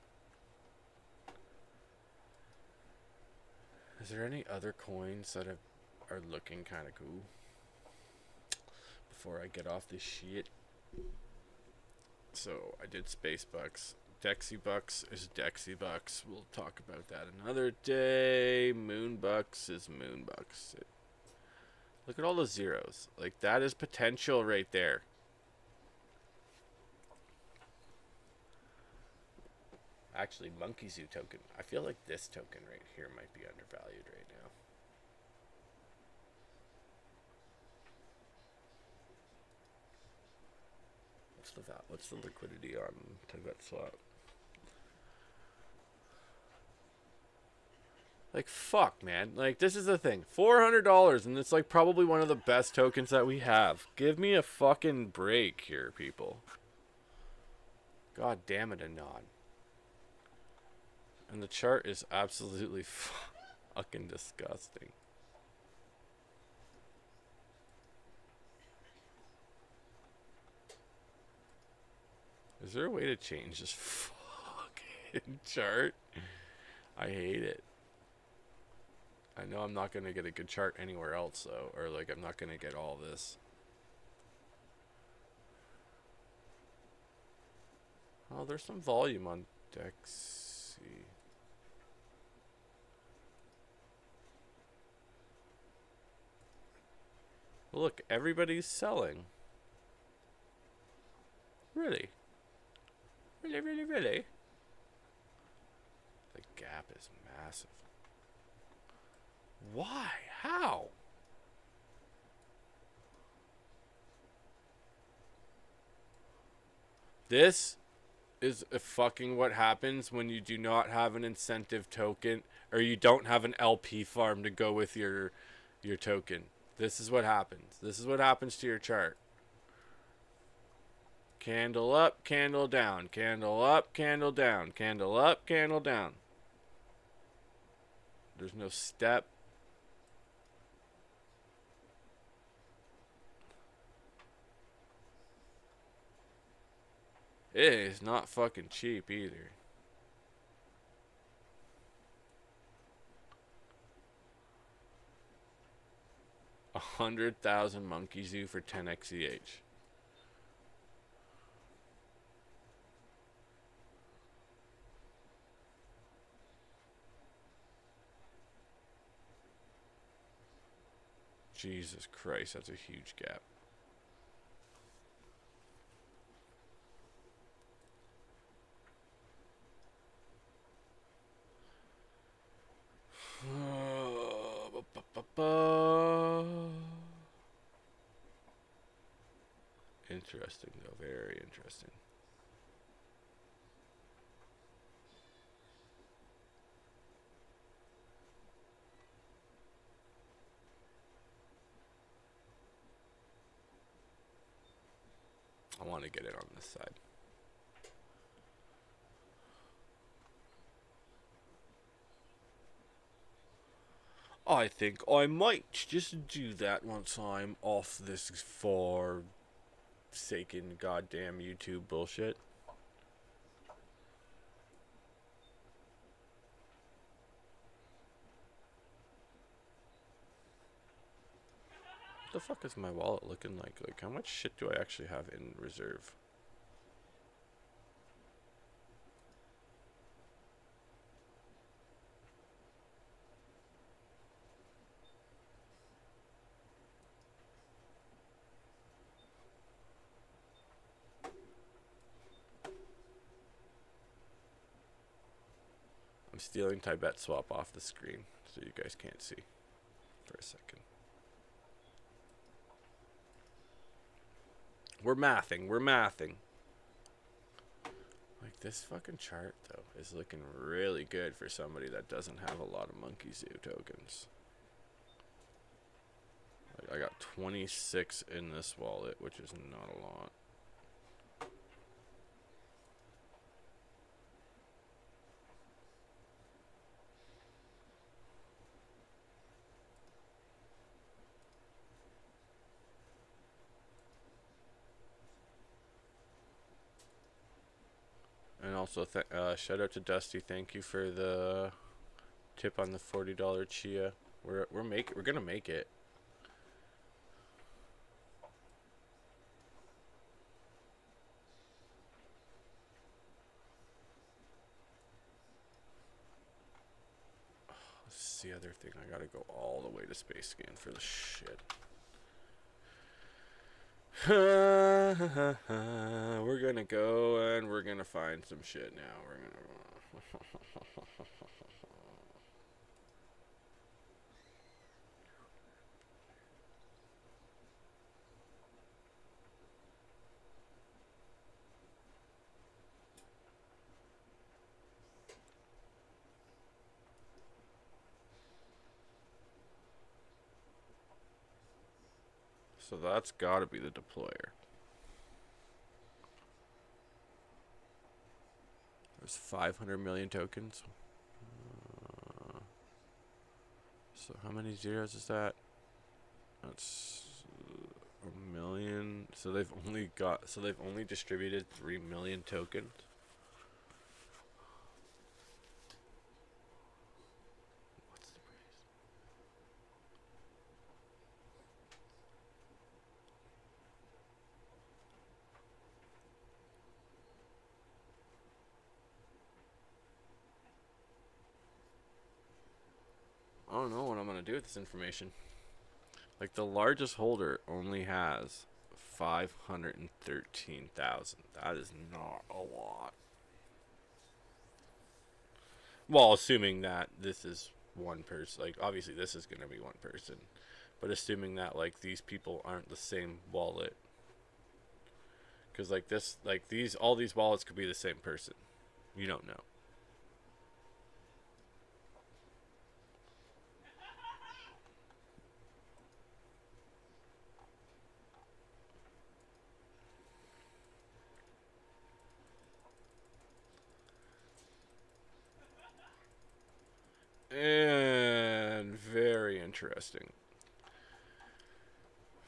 Is there any other coins that are looking kind of cool? Before I get off this shit. So, I did Space Bucks. Dexy Bucks is Dexy Bucks. We'll talk about that another day. Moon Bucks is Moon Bucks. Look at all the zeros. Like, that is potential right there. Actually, Monkey Zoo token. I feel like this token right here might be undervalued right now. What's the liquidity on Tibet Swap? Like, fuck, man. Like, this is the thing. $400, and it's, like, probably one of the best tokens that we have. Give me a fucking break here, people. God damn it, Anon. And the chart is absolutely fucking disgusting. Is there a way to change this fucking chart? I hate it. I know I'm not going to get a good chart anywhere else, though. Or, like, I'm not going to get all this. Oh, there's some volume on Dexy. Look, everybody's selling. Really? Really, really, really? The gap is massive. Why? How? This is fucking what happens when you do not have an incentive token, or you don't have an LP farm to go with your token. This is what happens. This is what happens to your chart. Candle up, candle down, candle up, candle down, candle up, candle down. There's no step. It is not fucking cheap either. $100,000 Monkey Zoo for 10 XEH. Jesus Christ, that's a huge gap. Interesting, though. Very interesting. I want to get it on this side. I think I might just do that once I'm off this forsaken goddamn YouTube bullshit. What the fuck is my wallet looking like? Like, how much shit do I actually have in reserve? I'm stealing Tibet Swap off the screen so you guys can't see for a second. We're mathing. Like, this fucking chart, though, is looking really good for somebody that doesn't have a lot of Monkey Zoo tokens. Like, I got 26 in this wallet, which is not a lot. And also, shout out to Dusty. Thank you for the tip on the $40 chia. We're gonna make it. This is the other thing. I gotta go all the way to Space Scan for the shit. We're gonna go and we're gonna find some shit now. We're gonna. So that's gotta be the deployer. There's 500 million tokens. So how many zeros is that? That's a million. So they've only distributed 3 million tokens. What's the price? I don't know what I'm gonna do with this information. Like, the largest holder only has 513,000. That is not a lot. Well, assuming that this is one person. Like, obviously this is gonna be one person, but assuming that, like, these people aren't the same wallet, because like this, like all these wallets could be the same person. You don't know. And very interesting.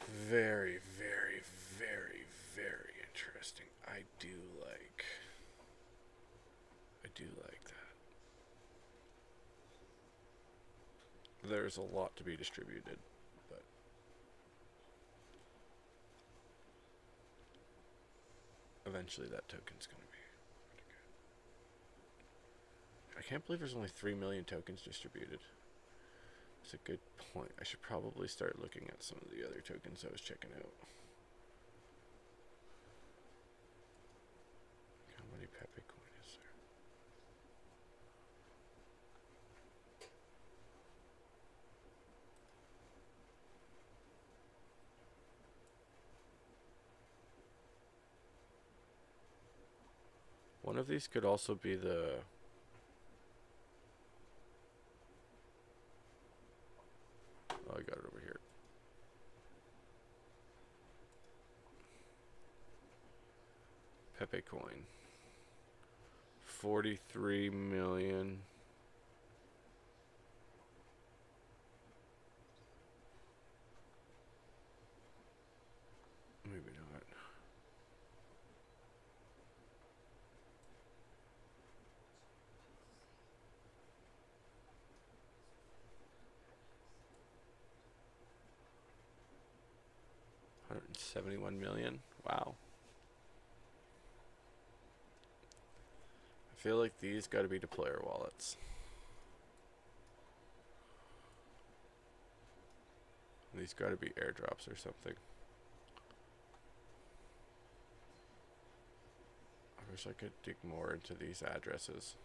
Very, very, very, very interesting. I do like that. There's a lot to be distributed, but eventually that token's gonna be pretty good. I can't believe there's only 3 million tokens distributed. That's a good point. I should probably start looking at some of the other tokens I was checking out. How many Pepe coin is there? One of these could also be the... Oh, I got it over here. Pepe coin. 43 million. Maybe not. $171 million. Wow. I feel like these got to be deployer wallets. These got to be airdrops or something. I wish I could dig more into these addresses.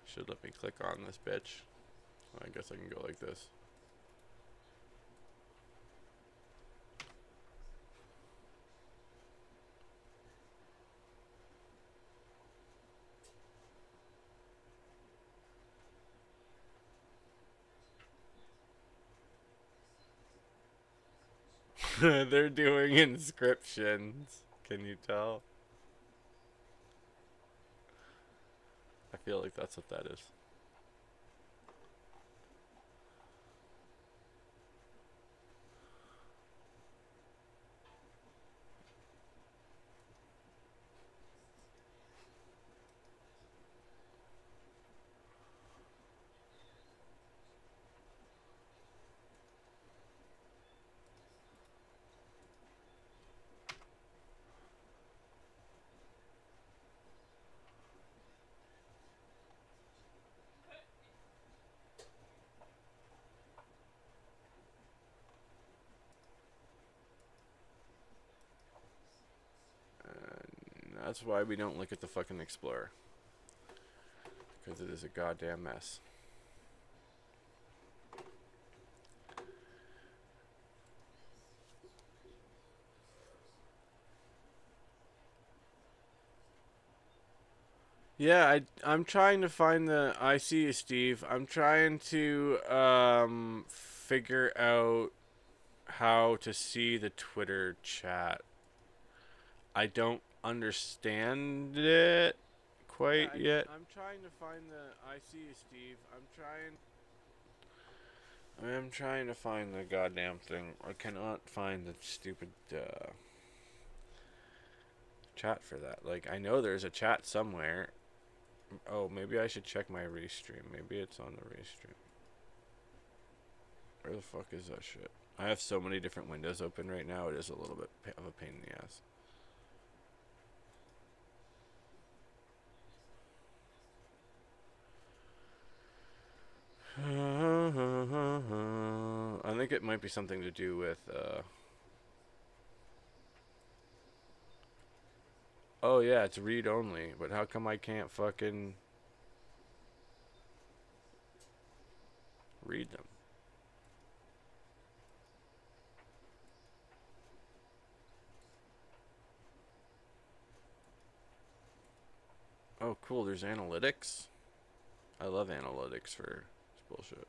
Should let me click on this bitch. I guess I can go like this. They're doing inscriptions. Can you tell? I feel like that's what that is. That's why we don't look at the fucking Explorer. Because it is a goddamn mess. Yeah, I'm trying to find the... I see you, Steve. I'm trying to figure out how to see the Twitter chat. I don't understand it quite yet. I'm trying to find the... I see you, Steve. I'm trying to find the goddamn thing. I cannot find the stupid chat for that. Like, I know there's a chat somewhere. Oh, maybe I should check my restream. Maybe it's on the restream. Where the fuck is that shit? I have so many different windows open right now. It is a little bit of a pain in the ass. I think it might be something to do with oh yeah, it's read only, but how come I can't fucking read them? Oh cool, there's analytics. I love analytics for this bullshit.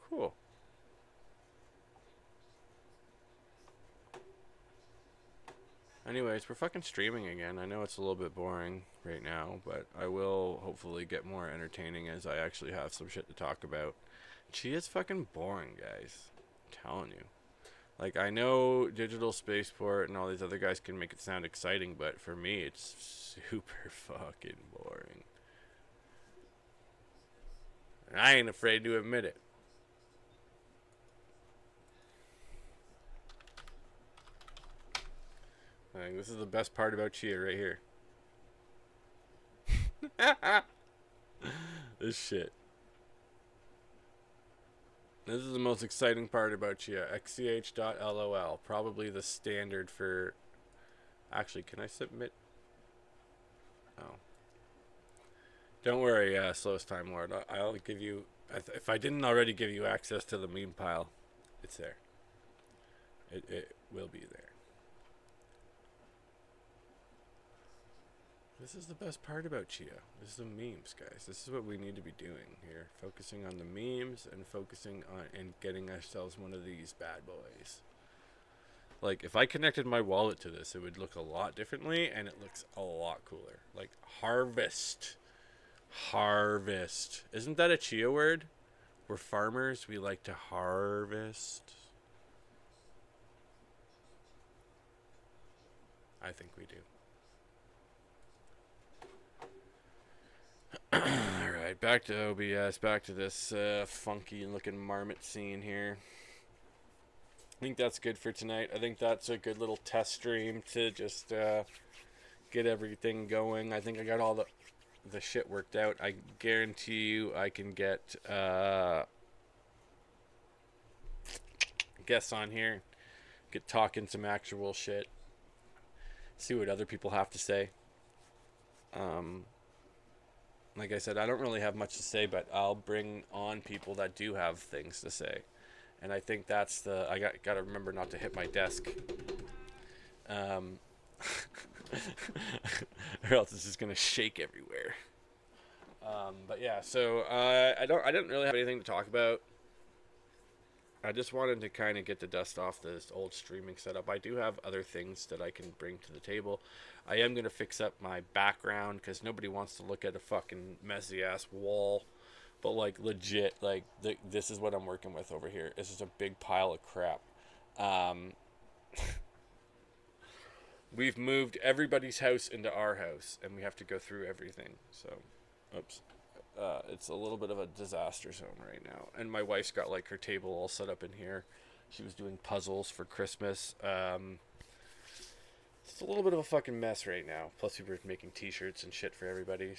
Cool. Anyways, we're fucking streaming again. I know it's a little bit boring right now, but I will hopefully get more entertaining as I actually have some shit to talk about. Chia's fucking boring, guys. I'm telling you. Like, I know Digital Spaceport and all these other guys can make it sound exciting, but for me, it's super fucking boring. And I ain't afraid to admit it. Like, this is the best part about Chia right here. This shit. This is the most exciting part about Chia. XCH.lol. Probably the standard for... Actually, can I submit? Oh. Don't worry, Slowest Time Lord. I'll give you... If I didn't already give you access to the meme pile, it's there. It will be there. This is the best part about Chia. This is the memes, guys. This is what we need to be doing here. Focusing on the memes and focusing on and getting ourselves one of these bad boys. Like, if I connected my wallet to this, it would look a lot differently, and it looks a lot cooler. Like, harvest. Harvest. Isn't that a Chia word? We're farmers. We like to harvest. I think we do. Alright, back to OBS, back to this funky looking marmot scene here. I think that's good for tonight. I think that's a good little test stream to just get everything going. I think I got all the shit worked out. I guarantee you I can get guests on here, get talking some actual shit, see what other people have to say. Like I said, I don't really have much to say, but I'll bring on people that do have things to say. And I think that's the... I got to remember not to hit my desk. Or else it's just going to shake everywhere. But yeah, so I didn't really have anything to talk about. I just wanted to kind of get the dust off this old streaming setup. I do have other things that I can bring to the table. I am going to fix up my background because nobody wants to look at a fucking messy ass wall. But like legit, like this is what I'm working with over here. This is a big pile of crap. We've moved everybody's house into our house and we have to go through everything. So, oops. It's a little bit of a disaster zone right now. And my wife's got like her table all set up in here. She was doing puzzles for Christmas. It's a little bit of a fucking mess right now. Plus, we were making t-shirts and shit for everybody.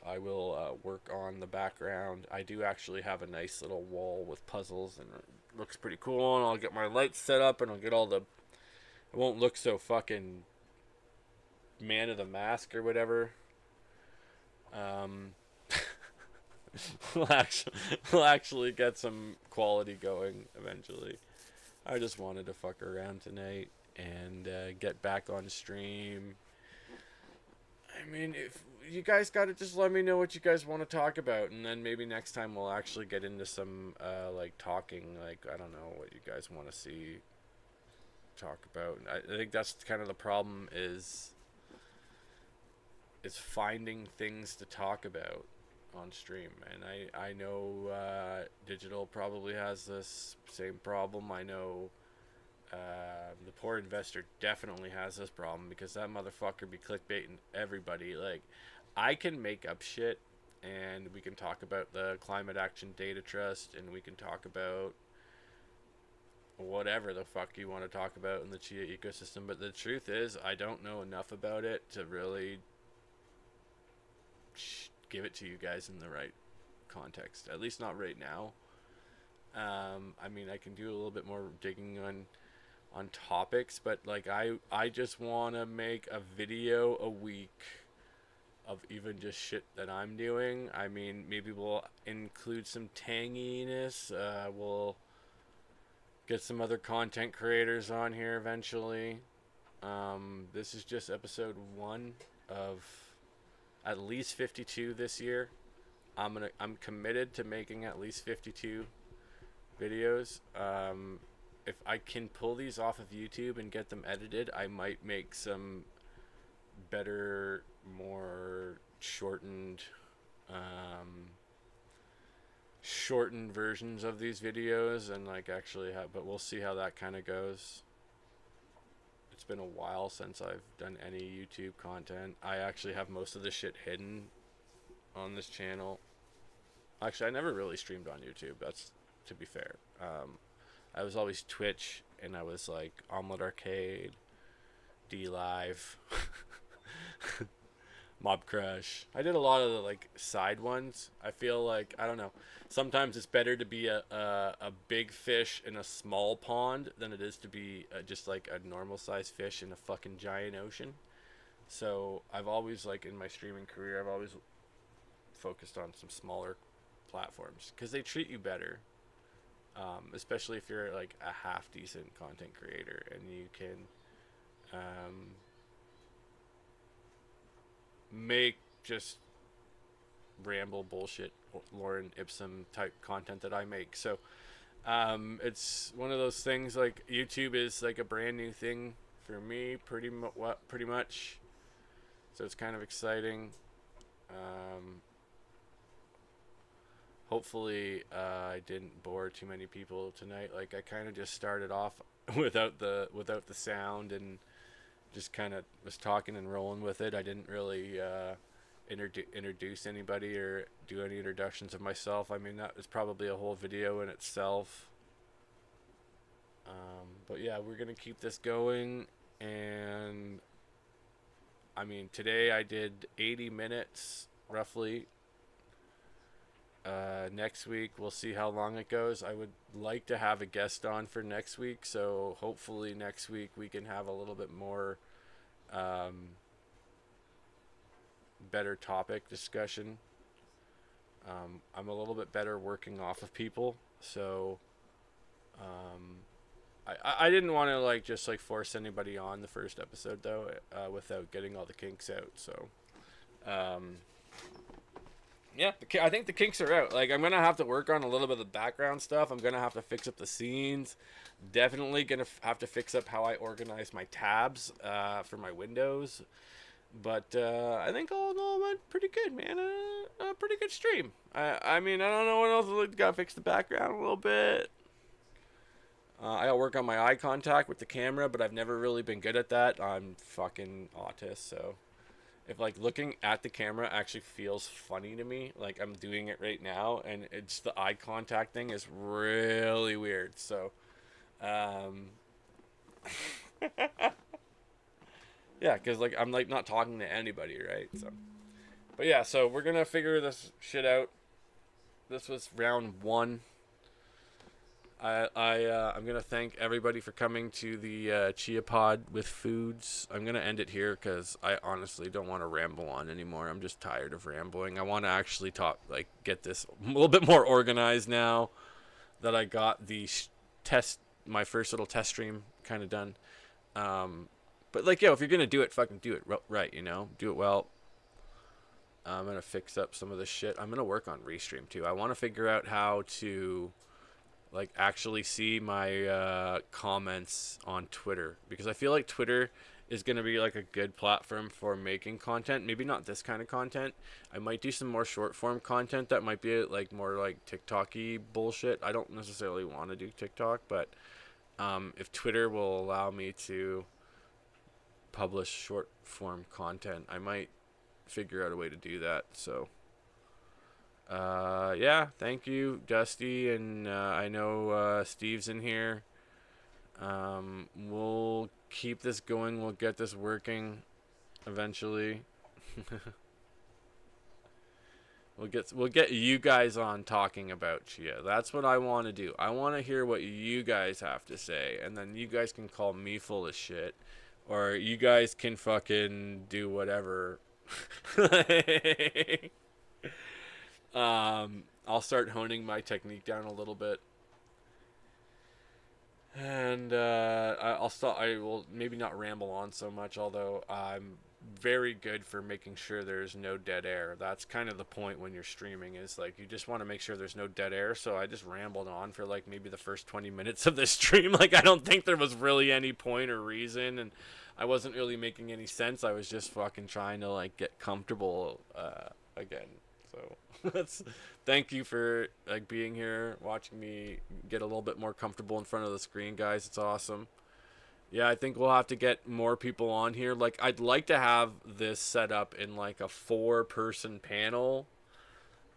I will work on the background. I do actually have a nice little wall with puzzles, and it looks pretty cool. And I'll get my lights set up, and I'll get all the... It won't look so fucking Man of the Mask or whatever. We'll actually get some quality going eventually. I just wanted to fuck around tonight and get back on stream. I mean, if you guys gotta just let me know what you guys want to talk about, and then maybe next time we'll actually get into some like talking, like I don't know what you guys want to see talk about. I think that's kind of the problem is finding things to talk about on stream, and I know digital probably has this same problem. I know the poor investor definitely has this problem because that motherfucker be clickbaiting everybody. Like, I can make up shit, and we can talk about the Climate Action Data Trust, and we can talk about whatever the fuck you want to talk about in the Chia ecosystem, but the truth is I don't know enough about it to really give it to you guys in the right context, at least not right now. I mean, I can do a little bit more digging on topics, but like I just want to make a video a week of even just shit that I'm doing. I mean, maybe we'll include some tanginess. We'll get some other content creators on here eventually. This is just episode 1 of at least 52 this year. I'm committed to making at least 52 videos. If I can pull these off of YouTube and get them edited, I might make some better, more shortened versions of these videos, and like actually have, but we'll see how that kind of goes. It's been a while since I've done any YouTube content. I actually have most of the shit hidden on this channel. Actually, I never really streamed on YouTube, that's to be fair. I was always Twitch, and I was like Omelet Arcade, D Live, Mob Crush. I did a lot of the like side ones. I feel like, I don't know, sometimes it's better to be a big fish in a small pond than it is to be just like a normal sized fish in a fucking giant ocean. So I've always, like in my streaming career, I've always focused on some smaller platforms because they treat you better. Especially if you're like a half decent content creator and you can make just ramble bullshit Lauren Ipsum type content that I make. So it's one of those things, like YouTube is like a brand new thing for me, pretty much. So it's kind of exciting. Hopefully I didn't bore too many people tonight. Like, I kind of just started off without the sound and just kind of was talking and rolling with it. I didn't really introduce anybody or do any introductions of myself. I mean, that was probably a whole video in itself. But yeah, we're gonna keep this going. And I mean, today I did 80 minutes roughly. Next week we'll see how long it goes. I would like to have a guest on for next week, so hopefully next week we can have a little bit more better topic discussion. I'm a little bit better working off of people, so I didn't want to like just like force anybody on the first episode though, without getting all the kinks out. So yeah, I think the kinks are out. Like, I'm going to have to work on a little bit of the background stuff. I'm going to have to fix up the scenes. Definitely going to have to fix up how I organize my tabs for my windows. But I think all in all went pretty good, man. A pretty good stream. I mean, I don't know what else. Got to fix the background a little bit. I got to work on my eye contact with the camera, but I've never really been good at that. I'm fucking autist, so... If like looking at the camera actually feels funny to me, like I'm doing it right now, and it's the eye contact thing is really weird. So, Yeah, because like I'm like not talking to anybody, right? So, but yeah, so we're gonna figure this shit out. This was round 1. I'm gonna thank everybody for coming to the Chia Pod with fo0ds. I'm gonna end it here because I honestly don't want to ramble on anymore. I'm just tired of rambling. I want to actually talk, like, get this a little bit more organized now that I got the my first little test stream kind of done. But like, yo, if you're gonna do it, fucking do it right. You know, do it well. I'm gonna fix up some of this shit. I'm gonna work on restream too. I want to figure out how to like actually see my comments on Twitter, because I feel like Twitter is going to be like a good platform for making content. Maybe not this kind of content. I might do some more short form content that might be like more like TikTok-y bullshit. I don't necessarily want to do TikTok, but if Twitter will allow me to publish short form content, I might figure out a way to do that. So yeah, thank you, Dusty, and I know Steve's in here. We'll keep this going. We'll get this working eventually. We'll get you guys on talking about Chia. That's what I want to do. I want to hear what you guys have to say, and then you guys can call me full of shit, or you guys can fucking do whatever. I'll start honing my technique down a little bit, and I will maybe not ramble on so much, although I'm very good for making sure there's no dead air. That's kind of the point when you're streaming, is like you just want to make sure there's no dead air. So I just rambled on for like maybe the first 20 minutes of this stream. Like I don't think there was really any point or reason, and I wasn't really making any sense. I was just fucking trying to like get comfortable again. So thank you for like being here, watching me get a little bit more comfortable in front of the screen, guys. It's awesome. Yeah, I think we'll have to get more people on here. Like, I'd like to have this set up in like a 4-person panel,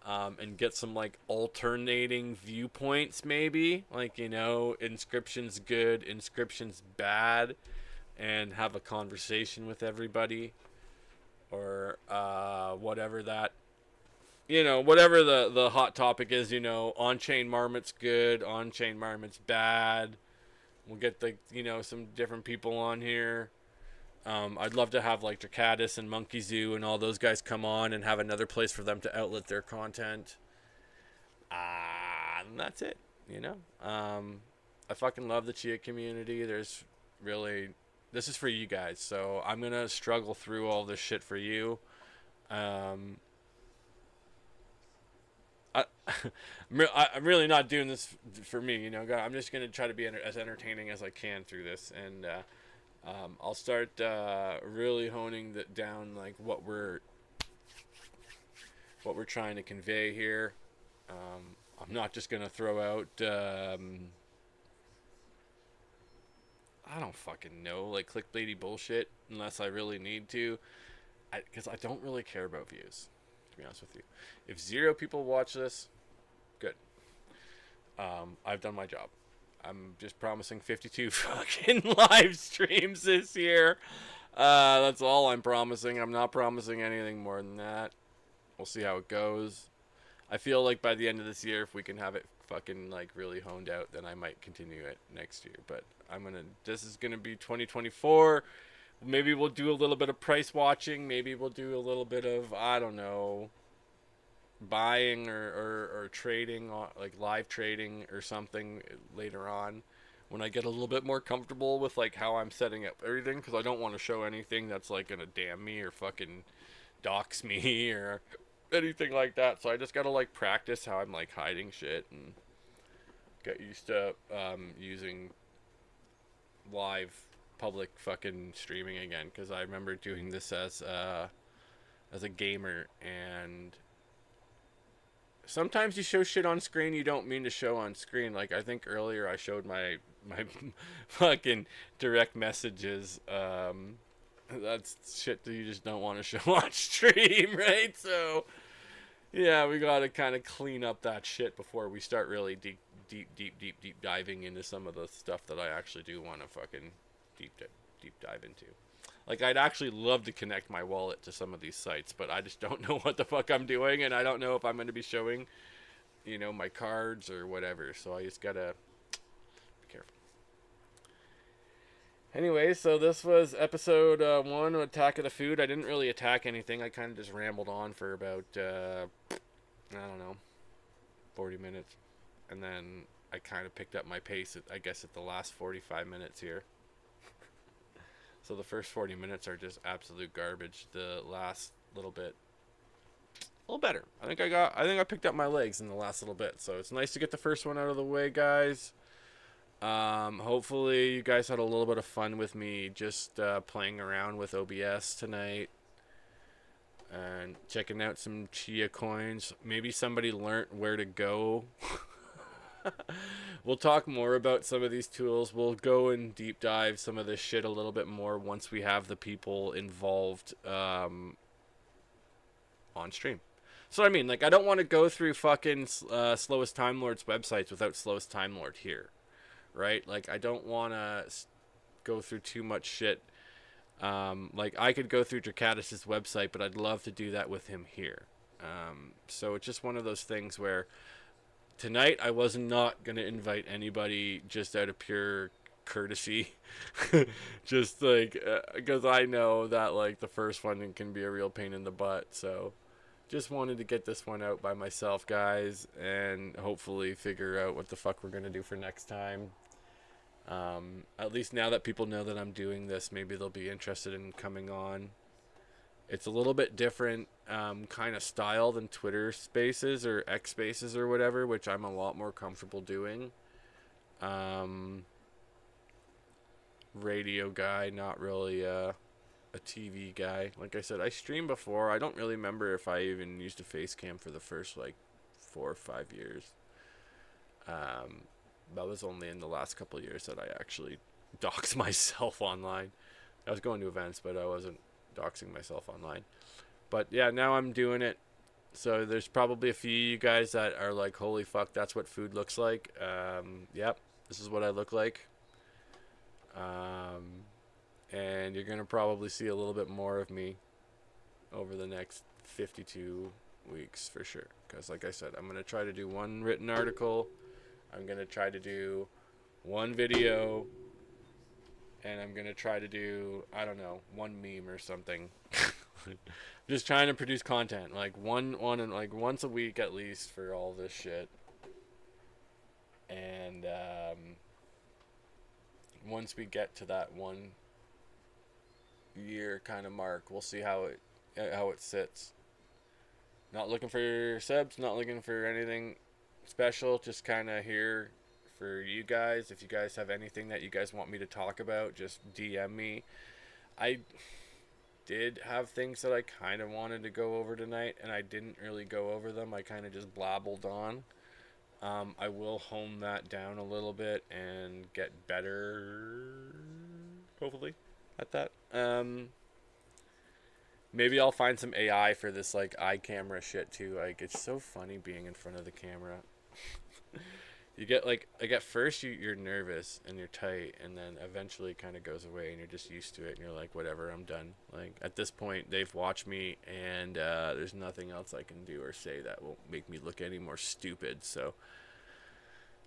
and get some like alternating viewpoints, maybe. Like, you know, Inscription's good, Inscription's bad, and have a conversation with everybody, or whatever that. You know, whatever the hot topic is, you know, On-Chain Marmot's good, On-Chain Marmot's bad. We'll get the, you know, some different people on here. I'd love to have like Dracatus and Monkey Zoo and all those guys come on and have another place for them to outlet their content. And that's it, you know. I fucking love the Chia community. There's really, this is for you guys, so I'm gonna struggle through all this shit for you. I'm really not doing this for me, you know. I'm just gonna try to be as entertaining as I can through this, and I'll start really honing down like what we're trying to convey here. I'm not just gonna throw out I don't fucking know, like clickbaity bullshit unless I really need to, because I don't really care about views, to be honest with you. If 0 people watch this, good. I've done my job. I'm just promising 52 fucking live streams this year. That's all I'm promising. I'm not promising anything more than that. We'll see how it goes. I feel like by the end of this year, if we can have it fucking like really honed out, then I might continue it next year. But this is gonna be 2024. Maybe we'll do a little bit of price watching. Maybe we'll do a little bit of, I don't know, buying or trading, like live trading or something later on, when I get a little bit more comfortable with like how I'm setting up everything, because I don't want to show anything that's like gonna damn me or fucking dox me or anything like that. So I just gotta like practice how I'm like hiding shit and get used to using live public fucking streaming again, because I remember doing this as a gamer, and sometimes you show shit on screen you don't mean to show on screen. Like I think earlier I showed my fucking direct messages. That's shit that you just don't want to show on stream, right? So yeah, we gotta kind of clean up that shit before we start really deep diving into some of the stuff that I actually do want to fucking deep dive into. Like, I'd actually love to connect my wallet to some of these sites, but I just don't know what the fuck I'm doing, and I don't know if I'm going to be showing, you know, my cards or whatever. So I just gotta be careful. Anyway, so this was episode 1 of Attack of the Food. I didn't really attack anything. I kind of just rambled on for about, I don't know, 40 minutes. And then I kind of picked up my pace, I guess, at the last 45 minutes here. So the first 40 minutes are just absolute garbage. The last little bit, a little better. I think I picked up my legs in the last little bit. So it's nice to get the first one out of the way, guys. Hopefully you guys had a little bit of fun with me just playing around with OBS tonight and checking out some Chia coins. Maybe somebody learned where to go. We'll talk more about some of these tools. We'll go and deep dive some of this shit a little bit more once we have the people involved on stream. So I mean, like, I don't want to go through fucking Slowest Time Lord's websites without Slowest Time Lord here. Right? Like, I don't want to go through too much shit. Like, I could go through Dracadis' website, but I'd love to do that with him here. So it's just one of those things where tonight I was not going to invite anybody just out of pure courtesy. Just, like, because I know that, like, the first one can be a real pain in the butt. So just wanted to get this one out by myself, guys, and hopefully figure out what the fuck we're going to do for next time. At least now that people know that I'm doing this, maybe they'll be interested in coming on. It's a little bit different kind of style than Twitter Spaces or X Spaces or whatever, which I'm a lot more comfortable doing. Radio guy, not really a TV guy. Like I said, I streamed before. I don't really remember if I even used a face cam for the first, like, 4 or 5 years. That was only in the last couple of years that I actually doxed myself online. I was going to events, but I wasn't doxing myself online. But yeah, now I'm doing it. So there's probably a few of you guys that are like, holy fuck, that's what food looks like. Yep, this is what I look like. And you're going to probably see a little bit more of me over the next 52 weeks for sure. Because like I said, I'm going to try to do one written article. I'm going to try to do one video. And I'm going to try to do, I don't know, one meme or something. Just trying to produce content. Like like once a week at least for all this shit. And once we get to that 1 year kind of mark, we'll see how it sits. Not looking for subs, not looking for anything special, just kind of here for you guys. If you guys have anything that you guys want me to talk about, just DM me. I did have things that I kind of wanted to go over tonight, and I didn't really go over them. I kind of just blabbled on. I will hone that down a little bit and get better, hopefully, at that. Maybe I'll find some AI for this, like, eye camera shit too. Like, it's so funny being in front of the camera. You get, like at first you're nervous and you're tight, and then eventually it kind of goes away and you're just used to it and you're like, whatever, I'm done. Like, at this point they've watched me, and there's nothing else I can do or say that will make me look any more stupid. So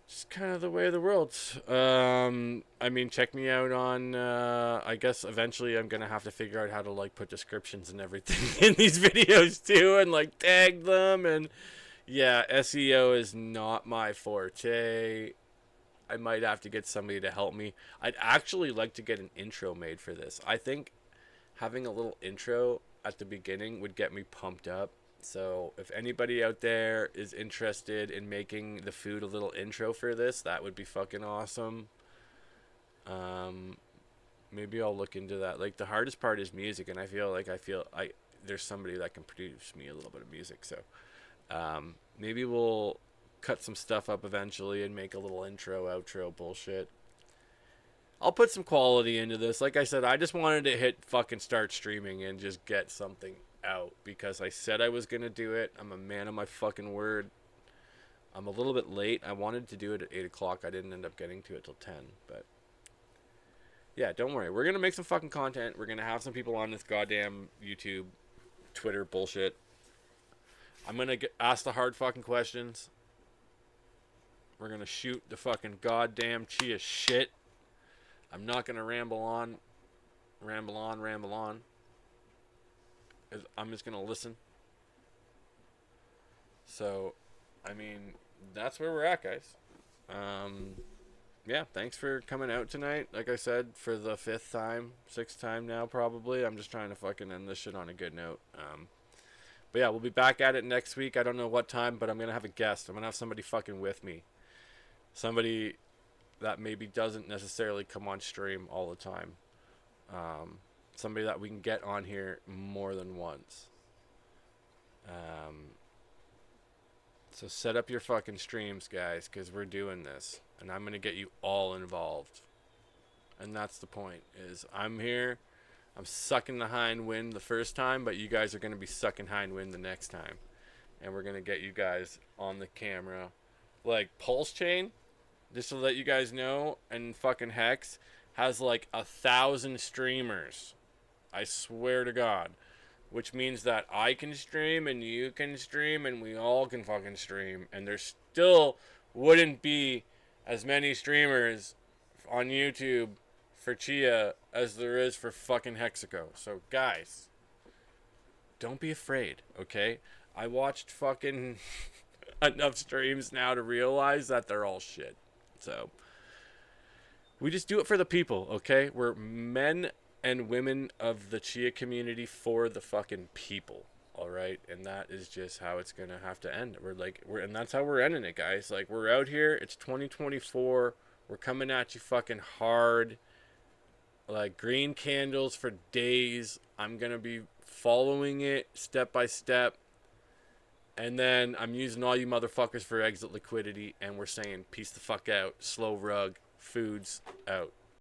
just kind of the way of the world. I mean, check me out on I guess eventually I'm gonna have to figure out how to, like, put descriptions and everything in these videos too, and, like, tag them. And yeah, SEO is not my forte. I might have to get somebody to help me. I'd actually like to get an intro made for this. I think having a little intro at the beginning would get me pumped up. So if anybody out there is interested in making the food a little intro for this, that would be fucking awesome. Maybe I'll look into that. Like, the hardest part is music, and I feel like there's somebody that can produce me a little bit of music. So maybe we'll cut some stuff up eventually and make a little intro, outro bullshit. I'll put some quality into this. Like I said, I just wanted to hit fucking start streaming and just get something out, because I said I was going to do it. I'm a man of my fucking word. I'm a little bit late. I wanted to do it at 8 o'clock. I didn't end up getting to it till 10, but Yeah, don't worry. We're going to make some fucking content. We're going to have some people on this goddamn YouTube, Twitter bullshit. I'm going to ask the hard fucking questions. We're going to shoot the fucking goddamn Chia shit. I'm not going to ramble on. I'm just going to listen. So, I mean, that's where we're at, guys. Yeah, thanks for coming out tonight. Like I said, for the 6th time now, probably. I'm just trying to fucking end this shit on a good note. But yeah, we'll be back at it next week. I don't know what time, but I'm going to have a guest. I'm going to have somebody fucking with me. Somebody that maybe doesn't necessarily come on stream all the time. Somebody that we can get on here more than once. So set up your fucking streams, guys, because we're doing this. And I'm going to get you all involved. And that's the point, is I'm here. I'm sucking the hind wind the first time, but you guys are going to be sucking hind wind the next time. And we're going to get you guys on the camera. Like, Pulse Chain, just to let you guys know, and fucking Hex has like 1,000 streamers. I swear to God. Which means that I can stream and you can stream and we all can fucking stream. And there still wouldn't be as many streamers on YouTube for Chia as there is for fucking Hexaco. So guys, don't be afraid, okay? I watched fucking enough streams now to realize that they're all shit. So we just do it for the people, okay? We're men and women of the Chia community for the fucking people, all right? And that is just how it's gonna have to end. And that's how we're ending it, guys. Like, we're out here. It's 2024. We're coming at you fucking hard. Like, green candles for days. I'm gonna be following it step by step. And then I'm using all you motherfuckers for exit liquidity. And we're saying peace the fuck out. Slow rug. fo0ds out.